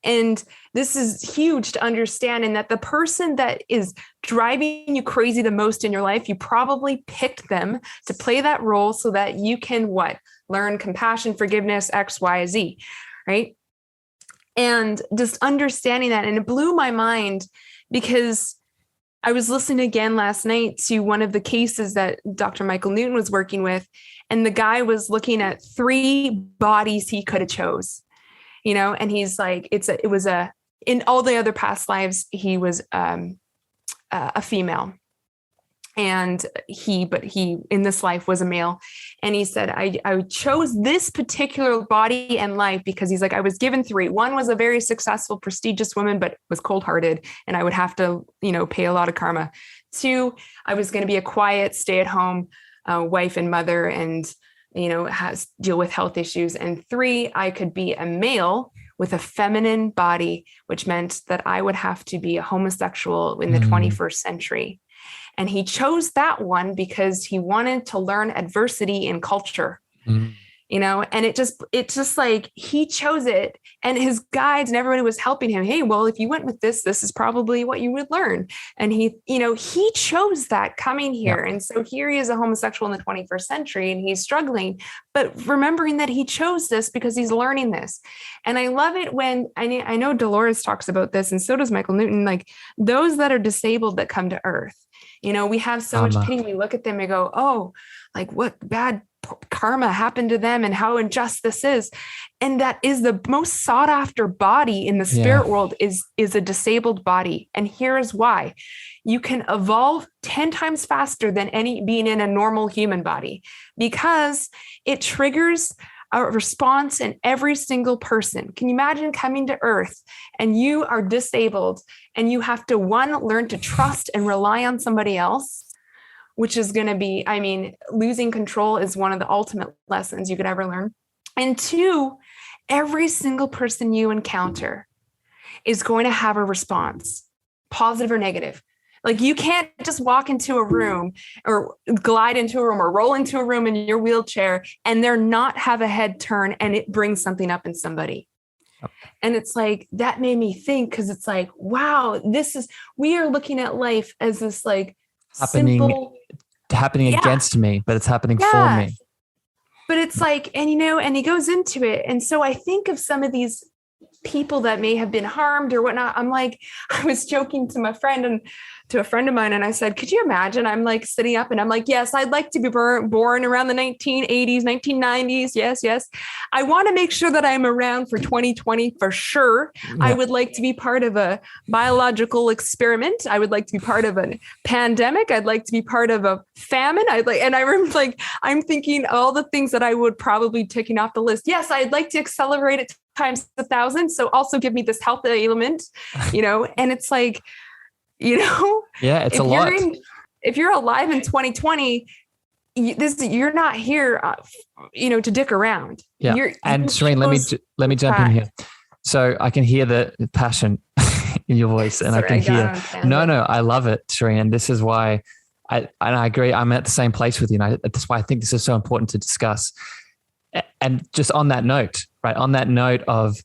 And this is huge to understand, and that the person that is driving you crazy the most in your life, you probably picked them to play that role so that you can learn compassion, forgiveness, X, Y, Z, right? And just understanding that. And it blew my mind because I was listening again last night to one of the cases that Dr. Michael Newton was working with. And the guy was looking at 3 bodies he could have chose, and he's like, in all the other past lives, he was a female, and he in this life was a male. And he said, I chose this particular body and life because he's like, I was given 3. One was a very successful, prestigious woman, but was cold-hearted, and I would have to, pay a lot of karma. 2, I was going to be a quiet, stay-at-home wife and mother, and deal with health issues. And 3, I could be a male with a feminine body, which meant that I would have to be a homosexual in the 21st century. And he chose that one because he wanted to learn adversity in culture. And it just like, he chose it, and his guides and everybody was helping him. Hey, well, if you went with this is probably what you would learn. And he chose that coming here. Yep. And so here he is, a homosexual in the 21st century, and he's struggling, but remembering that he chose this because he's learning this. And I love it when I know Dolores talks about this, and so does Michael Newton, like those that are disabled that come to Earth. We have so much pity. We look at them and go, oh, like what bad karma happened to them and how unjust this is. And that is the most sought after body in the spirit world is a disabled body. And here's why. You can evolve 10 times faster than being in a normal human body, because it triggers a response in every single person. Can you imagine coming to Earth and you are disabled and you have to, 1, learn to trust and rely on somebody else, which is going to be, losing control is one of the ultimate lessons you could ever learn. And 2, every single person you encounter is going to have a response, positive or negative. Like you can't just walk into a room or glide into a room or roll into a room in your wheelchair and there not have a head turn and it brings something up in somebody. And it's like, that made me think, because it's like, wow, we are looking at life as this like happening against me, but it's happening for me. But it's like, and and he goes into it. And so I think of some of these people that may have been harmed or whatnot. I'm like, I was joking to my friend and to a friend of mine, and I said, could you imagine? I'm like sitting up and I'm like, yes, I'd like to be born around the 1980s, 1990s. Yes. I want to make sure that I'm around for 2020 for sure. Yeah. I would like to be part of a biological experiment. I would like to be part of a pandemic. I'd like to be part of a famine. And I remember like, I'm thinking all the things that I would probably ticking off the list. Yes, I'd like to accelerate it times 1,000. So also give me this health element, and it's like, it's a lot. If you're alive in 2020, you're not here, to dick around. Yeah. And Sheryne, let me jump in here. So I can hear the passion in your voice, and I can hear. No, I love it, Sheryne. And this is why I agree. I'm at the same place with you. And that's why I think this is so important to discuss. And just on that note, right? On that note of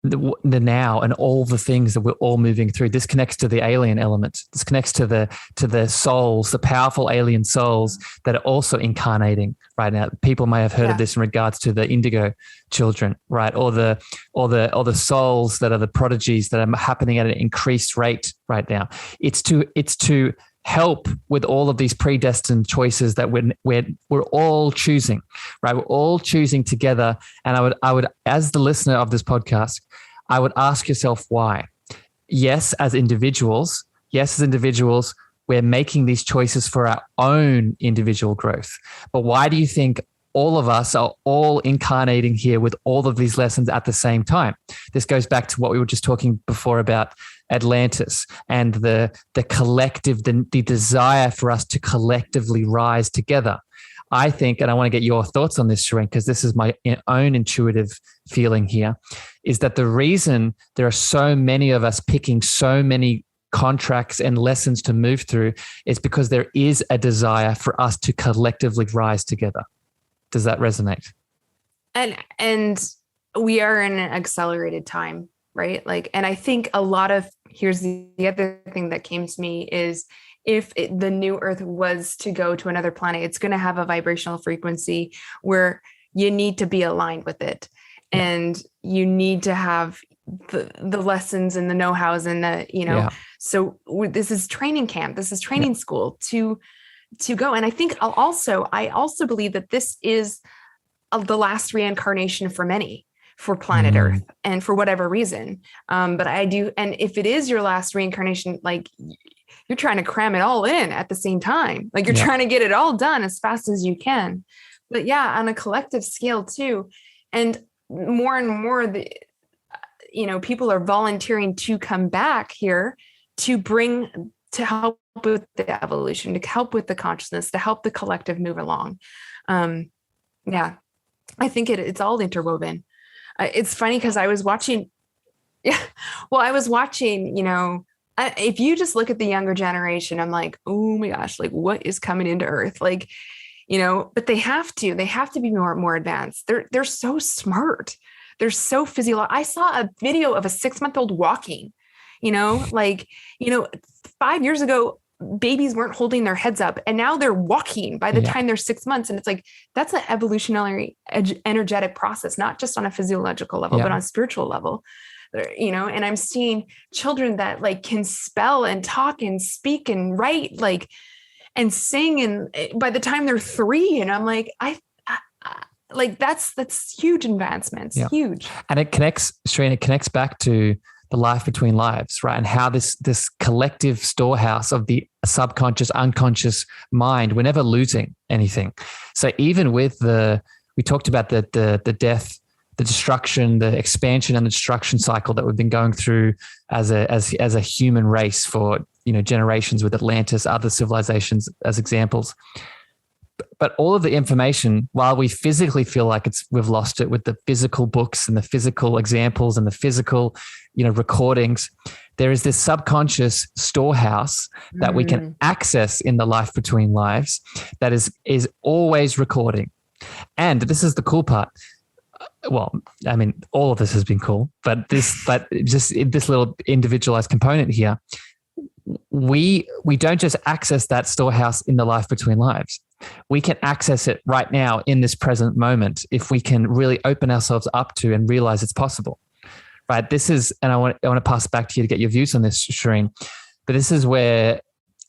the now and all the things that we're all moving through, this connects to the alien element. This connects to the souls, the powerful alien souls that are also incarnating right now. People may have heard of this in regards to the indigo children, right? Or the souls that are the prodigies that are happening at an increased rate right now. It's to help with all of these predestined choices that we're all choosing, right? We're all choosing together. And I would, as the listener of this podcast, I would ask yourself why. Yes, as individuals, we're making these choices for our own individual growth. But why do you think all of us are all incarnating here with all of these lessons at the same time? This goes back to what we were just talking before about Atlantis and the collective, the desire for us to collectively rise together. I think, and I want to get your thoughts on this, Sheryne, because this is my own intuitive feeling here, is that the reason there are so many of us picking so many contracts and lessons to move through, it's because there is a desire for us to collectively rise together. Does that resonate? And we are in an accelerated time, right? Like, and I think here's the other thing that came to me is if the new Earth was to go to another planet, it's going to have a vibrational frequency where you need to be aligned with it. And you need to have the lessons and the know-hows and so this is training camp. This is training school to go. And I think I also believe that this is the last reincarnation for many, for planet Earth, and for whatever reason. But I do. And if it is your last reincarnation, like you're trying to cram it all in at the same time. Like you're trying to get it all done as fast as you can. But on a collective scale too. And more, people are volunteering to come back here to help with the evolution, to help with the consciousness, to help the collective move along. I think it's all interwoven. It's funny because I was watching, if you just look at the younger generation, I'm like, oh my gosh, like what is coming into Earth? Like, but they have to be more advanced. They're so smart. They're so physiological. I saw a video of a 6-month-old walking, 5 years ago, babies weren't holding their heads up and now they're walking by the time they're 6 months. And it's like, that's an evolutionary energetic process, not just on a physiological level, but on a spiritual level, and I'm seeing children that like can spell and talk and speak and write, like, and sing. And by the time they're 3, and I'm like, like, that's huge advancements, huge. And it connects, Sheryne, it connects back to the life between lives, right? And how this collective storehouse of the subconscious, unconscious mind, we're never losing anything. So even with we talked about the death, the destruction, the expansion and the destruction cycle that we've been going through as a human race for, generations, with Atlantis, other civilizations as examples. But all of the information, while we physically feel like we've lost it with the physical books and the physical examples and the physical, recordings, there is this subconscious storehouse that we can access in the life between lives that is always recording. And this is the cool part. Well, I mean, all of this has been cool, but just this little individualized component here, we don't just access that storehouse in the life between lives. We can access it right now in this present moment if we can really open ourselves up to and realize it's possible. Right? This is, and I want to pass it back to you to get your views on this, Sheryne. But this is where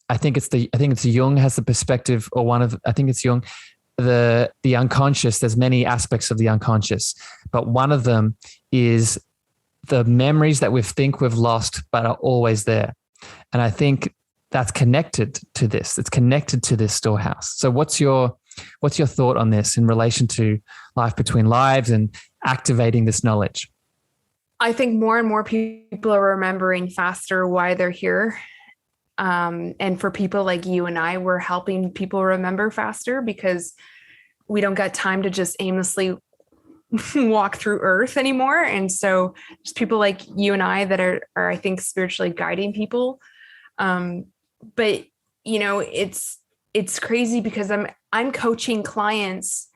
I think it's Jung has the perspective, or I think it's Jung, the unconscious. There's many aspects of the unconscious, but one of them is the memories that we think we've lost but are always there. And I think that's connected to this. It's connected to this storehouse. So what's your thought on this in relation to life between lives and activating this knowledge? I think more and more people are remembering faster why they're here. And for people like you and I, we're helping people remember faster because we don't got time to just aimlessly walk through Earth anymore. And so just people like you and I that are I think, spiritually guiding people. But it's crazy because I'm coaching clients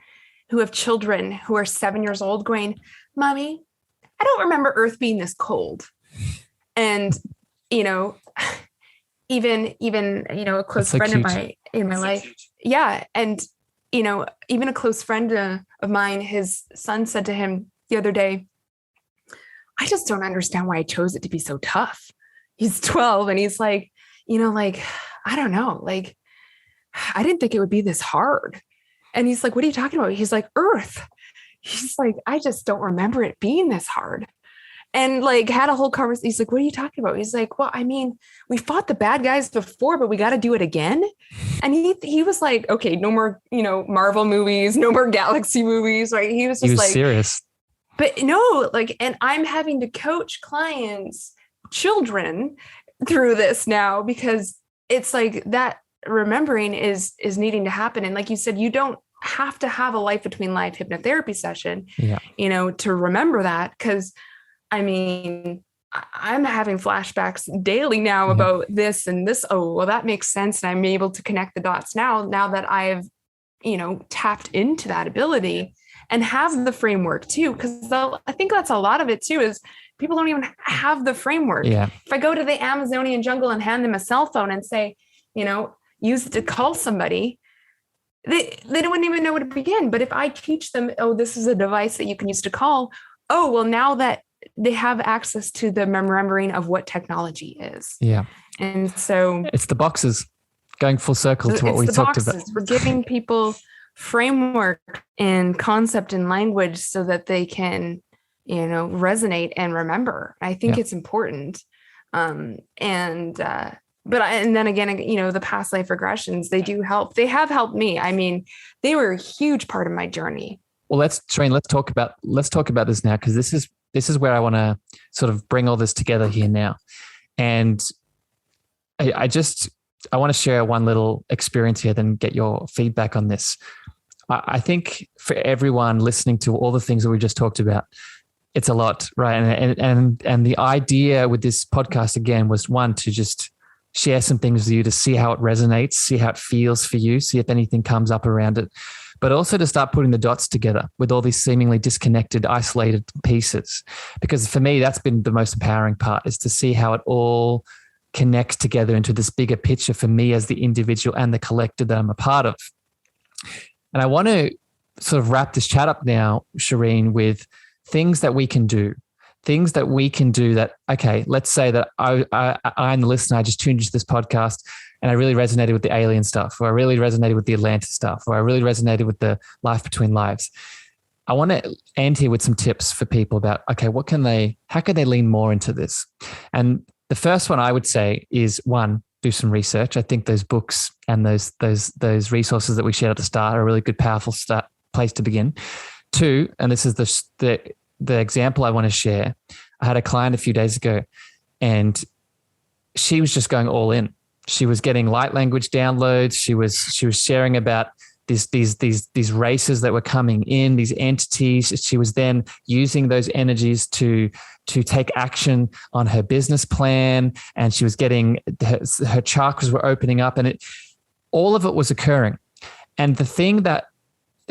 who have children who are 7 years old going, "Mommy, I don't remember Earth being this cold." And, even a close friend of mine in my life. Yeah. And, even a close friend of mine, his son said to him the other day, "I just don't understand why I chose it to be so tough." He's 12 and he's like, I don't know, like, I didn't think it would be this hard. And he's like, "What are you talking about?" He's like, "Earth." He's like, "I just don't remember it being this hard." And like had a whole conversation. He's like, "What are you talking about?" He's like, "Well, I mean, we fought the bad guys before, but we got to do it again." And he was like, "Okay, no more, Marvel movies, no more Galaxy movies." Right? He was just serious. But no, like, and I'm having to coach clients, children through this now because it's like that remembering is needing to happen. And like you said, you don't have to have a life between life hypnotherapy session, to remember that. Cause I mean, I'm having flashbacks daily now about this and this. Oh, well, that makes sense. And I'm able to connect the dots now that I've, tapped into that ability and have the framework too. Because I think that's a lot of it too, is people don't even have the framework. Yeah. If I go to the Amazonian jungle and hand them a cell phone and say, use it to call somebody, they wouldn't even know where to begin. But if I teach them, oh, this is a device that you can use to call. Oh, well, now that they have access to the remembering of what technology is. Yeah. And so it's the boxes, going full circle to what we talked about. We're giving people framework and concept and language so that they can, resonate and remember. I think it's important. But then again, the past life regressions, they do help. They have helped me. I mean, they were a huge part of my journey. Well, Sheryne, let's talk about this now, because this is where I want to sort of bring all this together here now. And I want to share one little experience here, then get your feedback on this. I think for everyone listening to all the things that we just talked about, it's a lot, right? And the idea with this podcast, again, was one, to just share some things with you, to see how it resonates, see how it feels for you, see if anything comes up around it, but also to start putting the dots together with all these seemingly disconnected, isolated pieces. Because for me, that's been the most empowering part, is to see how it all connects together into this bigger picture for me as the individual and the collective that I'm a part of. And I want to sort of wrap this chat up now, Sheryne, with things that we can do. Things that we can do that, okay, let's say that I'm the listener, I just tuned into this podcast and I really resonated with the alien stuff, or I really resonated with the Atlantis stuff, or I really resonated with the life between lives. I want to end here with some tips for people about, okay, how can they lean more into this? And the first one I would say is, one, do some research. I think those books and those resources that we shared at the start are a really good, powerful place to begin. Two, and this is the example I want to share. I had a client a few days ago and she was just going all in. She was getting light language downloads. She was sharing about these races that were coming in, these entities. She was then using those energies to take action on her business plan. And she was getting, her chakras were opening up, and all of it was occurring. And the thing that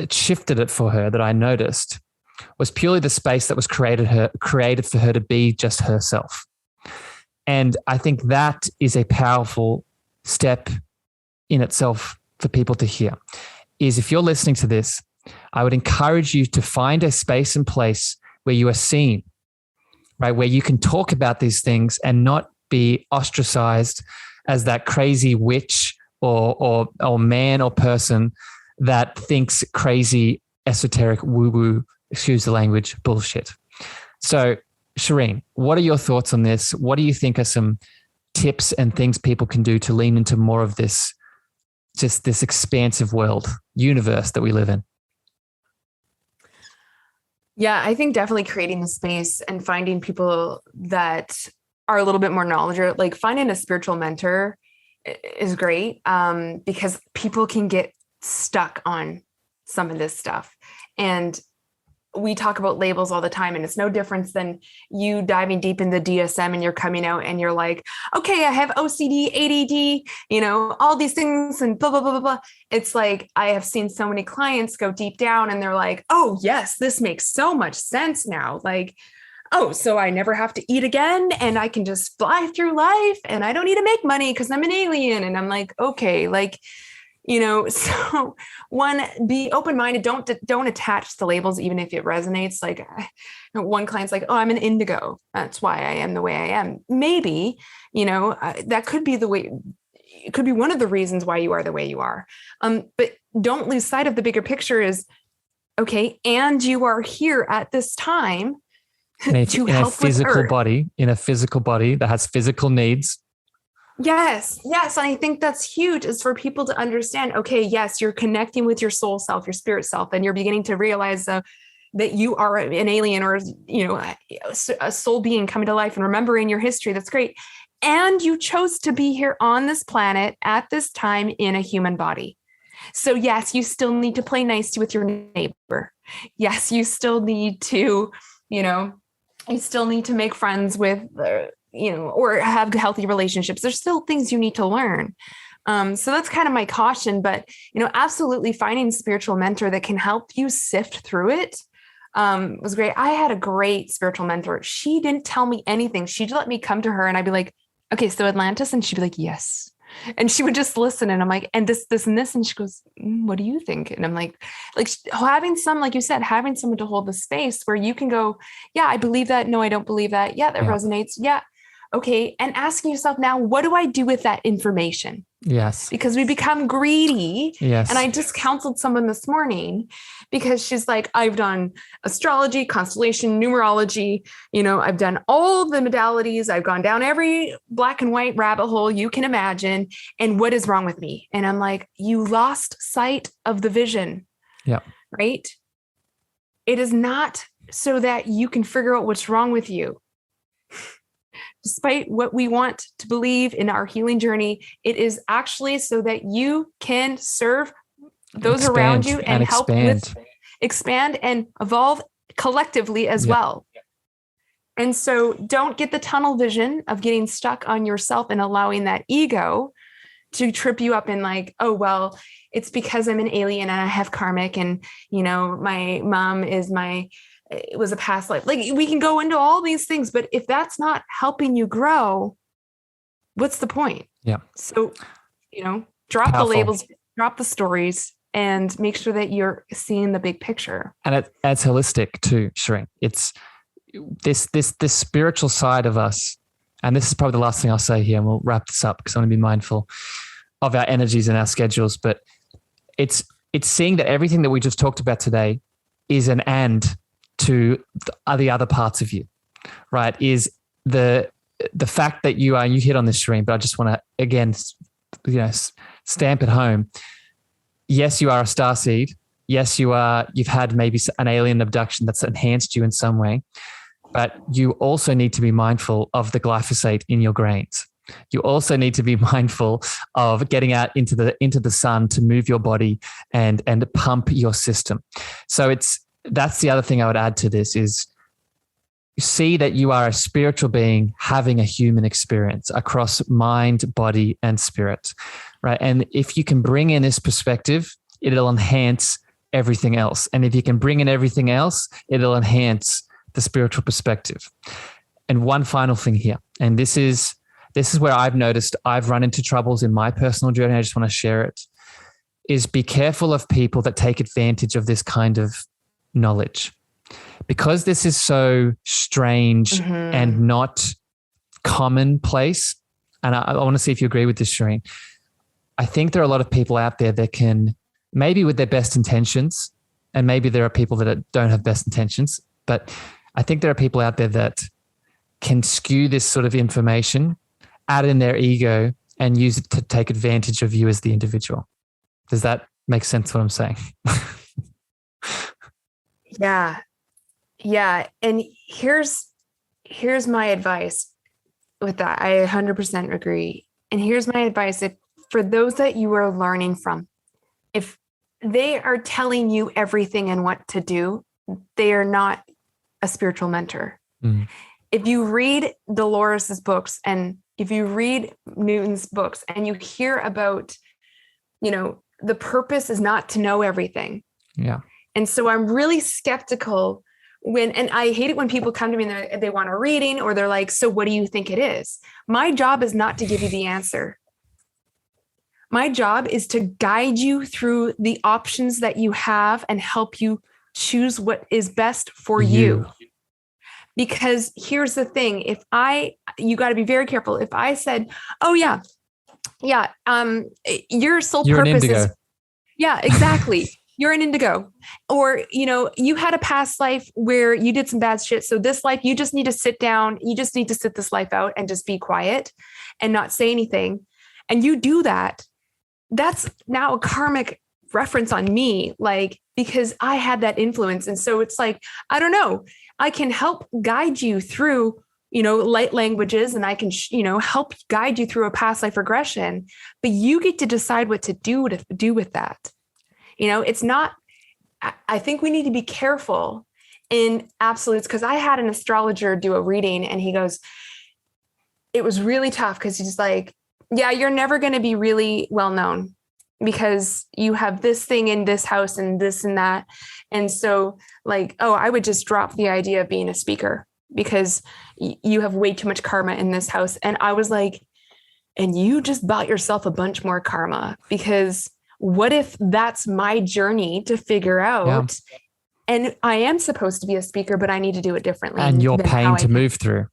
shifted it for her, that I noticed, was purely the space that was created for her to be just herself. And I think that is a powerful step in itself for people to hear. Is if you're listening to this, I would encourage you to find a space and place where you are seen, right? Where you can talk about these things and not be ostracized as that crazy witch or man or person that thinks crazy, esoteric, woo-woo, excuse the language, bullshit. So, Sheryne, what are your thoughts on this? What do you think are some tips and things people can do to lean into more of this, just this expansive universe that we live in? Yeah, I think definitely creating the space and finding people that are a little bit more knowledgeable, like finding a spiritual mentor is great, because people can get stuck on some of this stuff. And we talk about labels all the time, and it's no difference than you diving deep in the DSM and you're coming out and you're like, okay, I have OCD, ADD, all these things and blah, blah, blah, blah, blah. It's like, I have seen so many clients go deep down and they're like, oh yes, this makes so much sense now. Like, oh, so I never have to eat again and I can just fly through life and I don't need to make money because I'm an alien. And I'm like, okay, like, so one, be open-minded. Don't attach the labels, even if it resonates. Like one client's like, oh, I'm an indigo. That's why I am the way I am. Maybe, that could be the way, it could be one of the reasons why you are the way you are. But don't lose sight of the bigger picture is, okay, and you are here at this time to help with Earth. In a physical body that has physical needs. Yes. And I think that's huge, is for people to understand, okay, yes, you're connecting with your soul self, your spirit self, and you're beginning to realize that you are an alien or, a soul being coming to life and remembering your history. That's great. And you chose to be here on this planet at this time in a human body. So yes, you still need to play nice with your neighbor. Yes, you still need to, You still need to make friends with, or have healthy relationships. There's still things you need to learn. So that's kind of my caution, but, absolutely finding a spiritual mentor that can help you sift through it was great. I had a great spiritual mentor. She didn't tell me anything. She'd let me come to her and I'd be like, okay, so Atlantis. And she'd be like, yes. And she would just listen. And I'm like, and this, and this. And she goes, what do you think? And I'm like having like you said, having someone to hold the space where you can go, yeah, I believe that. No, I don't believe that. Yeah, that resonates. Yeah. Okay. And asking yourself now, what do I do with that information? Yes. Because we become greedy. Yes. And I just counseled someone this morning because she's like, I've done astrology, constellation, numerology. I've done all the modalities. I've gone down every black and white rabbit hole you can imagine. And what is wrong with me? And I'm like, you lost sight of the vision. Yeah. Right. It is not so that you can figure out what's wrong with you. Despite what we want to believe in our healing journey, it is actually so that you can serve those around you and help expand and evolve collectively as well. And so don't get the tunnel vision of getting stuck on yourself and allowing that ego to trip you up in like, oh, well, it's because I'm an alien and I have karmic and, my mom was a past life. Like we can go into all these things, but if that's not helping you grow, what's the point? Yeah. So, drop the labels, drop the stories, and make sure that you're seeing the big picture. And it's holistic too, Sheryne. It's this spiritual side of us. And this is probably the last thing I'll say here, and we'll wrap this up because I want to be mindful of our energies and our schedules. But it's seeing that everything that we just talked about today is an and to the other parts of you, right? Is the fact that you hit on this, Sheryne, but I just want to, again, stamp it home. Yes, you are a starseed. Yes, you've had maybe an alien abduction that's enhanced you in some way, but you also need to be mindful of the glyphosate in your grains. You also need to be mindful of getting out into the sun to move your body and pump your system. So that's the other thing I would add to this is see that you are a spiritual being having a human experience across mind, body, and spirit, right? And if you can bring in this perspective, it'll enhance everything else. And if you can bring in everything else, it'll enhance the spiritual perspective. And one final thing here, and this is where I've noticed I've run into troubles in my personal journey. I just want to share it, is be careful of people that take advantage of this kind of knowledge, because this is so strange and not commonplace. And I want to see if you agree with this, Sheryne. I think there are a lot of people out there that can, maybe with their best intentions, and maybe there are people that don't have best intentions, but I think there are people out there that can skew this sort of information, add in their ego, and use it to take advantage of you as the individual. Does that make sense what I'm saying? Yeah. Yeah. And here's my advice with that. I 100% agree. And here's my advice. If for those that you are learning from, if they are telling you everything and what to do, they are not a spiritual mentor. Mm. If you read Dolores's books and if you read Newton's books and you hear about, the purpose is not to know everything. Yeah. And so I'm really skeptical and I hate it when people come to me and they want a reading or they're like, so what do you think it is? My job is not to give you the answer. My job is to guide you through the options that you have and help you choose what is best for you. Because here's the thing, you got to be very careful. If I said, oh yeah, your sole purpose is, yeah, exactly. You're an indigo, or, you had a past life where you did some bad shit. So this life, you just need to sit down. You just need to sit this life out and just be quiet and not say anything. And you do that. That's now a karmic reference on me, because I had that influence. And so it's like, I don't know, I can help guide you through, light languages, and I can, help guide you through a past life regression, but you get to decide what to do with that. It's not, I think we need to be careful in absolutes. Cause I had an astrologer do a reading and he goes, it was really tough. Cause he's like, yeah, you're never going to be really well known because you have this thing in this house and this and that. And so like, oh, I would just drop the idea of being a speaker because you have way too much karma in this house. And I was like, and you just bought yourself a bunch more karma, because what if that's my journey to figure out? Yeah. And I am supposed to be a speaker, but I need to do it differently. And your pain to move through.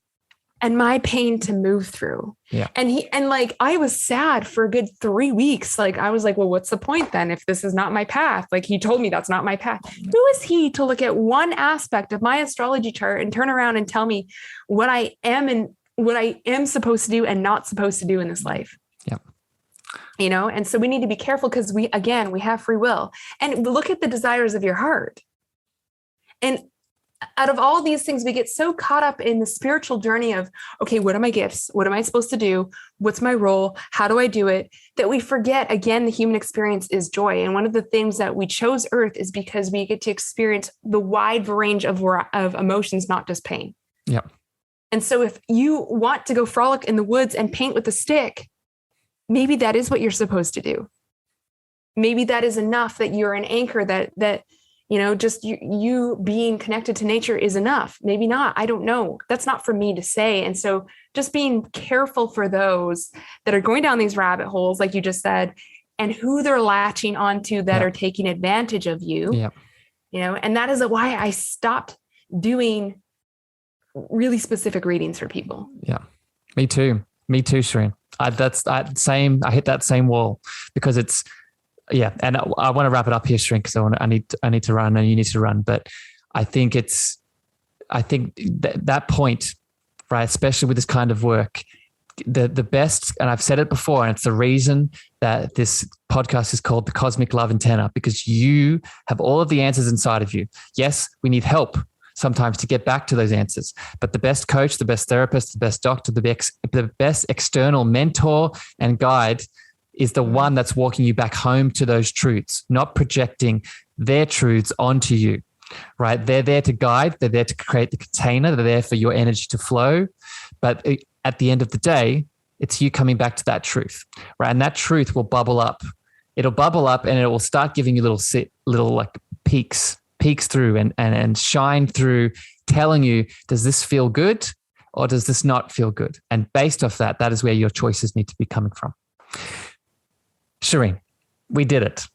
And my pain to move through. Yeah. And like, I was sad for a good 3 weeks. Like, I was like, well, what's the point then if this is not my path? Like, he told me that's not my path. Who is he to look at one aspect of my astrology chart and turn around and tell me what I am and what I am supposed to do and not supposed to do in this life? Yeah. You know, and so we need to be careful because we have free will, and look at the desires of your heart. And out of all these things, we get so caught up in the spiritual journey of, okay, what are my gifts? What am I supposed to do? What's my role? How do I do it? That we forget, again, the human experience is joy. And one of the things that we chose Earth is because we get to experience the wide range of emotions, not just pain. Yeah. And so if you want to go frolic in the woods and paint with a stick, maybe that is what you're supposed to do. Maybe that is enough, that you're an anchor, that you know, just you being connected to nature is enough. Maybe not. I don't know. That's not for me to say. And so just being careful for those that are going down these rabbit holes, like you just said, and who they're latching onto that are taking advantage of you. Yeah. You know, and that is why I stopped doing really specific readings for people. Yeah. Me too, Sheryne. I hit that same wall because it's, yeah. And I want to wrap it up here, Sheryne, because I need to run and you need to run. But I think that point, right, especially with this kind of work, the best, and I've said it before, and it's the reason that this podcast is called The Cosmic Love Antenna, because you have all of the answers inside of you. Yes, we need help sometimes to get back to those answers, but the best coach, the best therapist, the best doctor, the best external mentor and guide is the one that's walking you back home to those truths, not projecting their truths onto you, right? They're there to guide. They're there to create the container. They're there for your energy to flow. But at the end of the day, it's you coming back to that truth, right? And that truth will bubble up. It'll bubble up and it will start giving you little like peeks through and shine through, telling you, does this feel good or does this not feel good? And based off that is where your choices need to be coming from. Sheryne, we did it.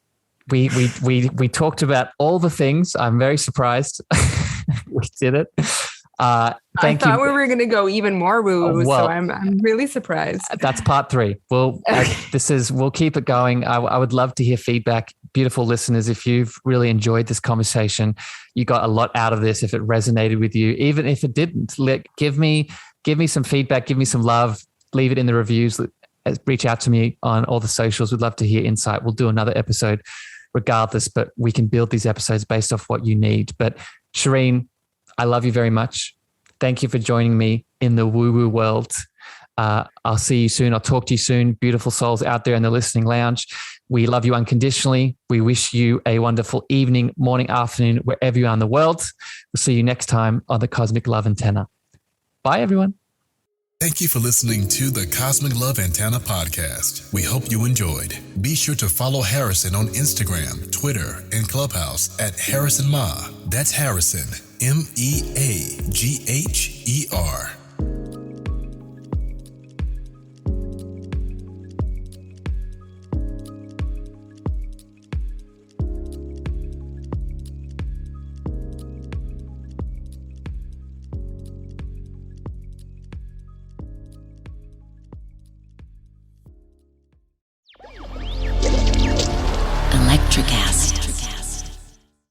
We talked about all the things. I'm very surprised. We did it. I thought we were going to go even more woo-woo, so I'm really surprised. That's part 3. We'll keep it going. I would love to hear feedback. Beautiful listeners, if you've really enjoyed this conversation, you got a lot out of this. If it resonated with you, even if it didn't, give me some feedback, give me some love, leave it in the reviews. Reach out to me on all the socials. We'd love to hear insight. We'll do another episode regardless, but we can build these episodes based off what you need. But Sheryne, I love you very much. Thank you for joining me in the woo-woo world. I'll see you soon. I'll talk to you soon. Beautiful souls out there in the listening lounge. We love you unconditionally. We wish you a wonderful evening, morning, afternoon, wherever you are in the world. We'll see you next time on the Cosmic Love Antenna. Bye, everyone. Thank you for listening to the Cosmic Love Antenna podcast. We hope you enjoyed. Be sure to follow Harrison on Instagram, Twitter, and Clubhouse at Harrison Ma. That's Harrison, MEAGHER.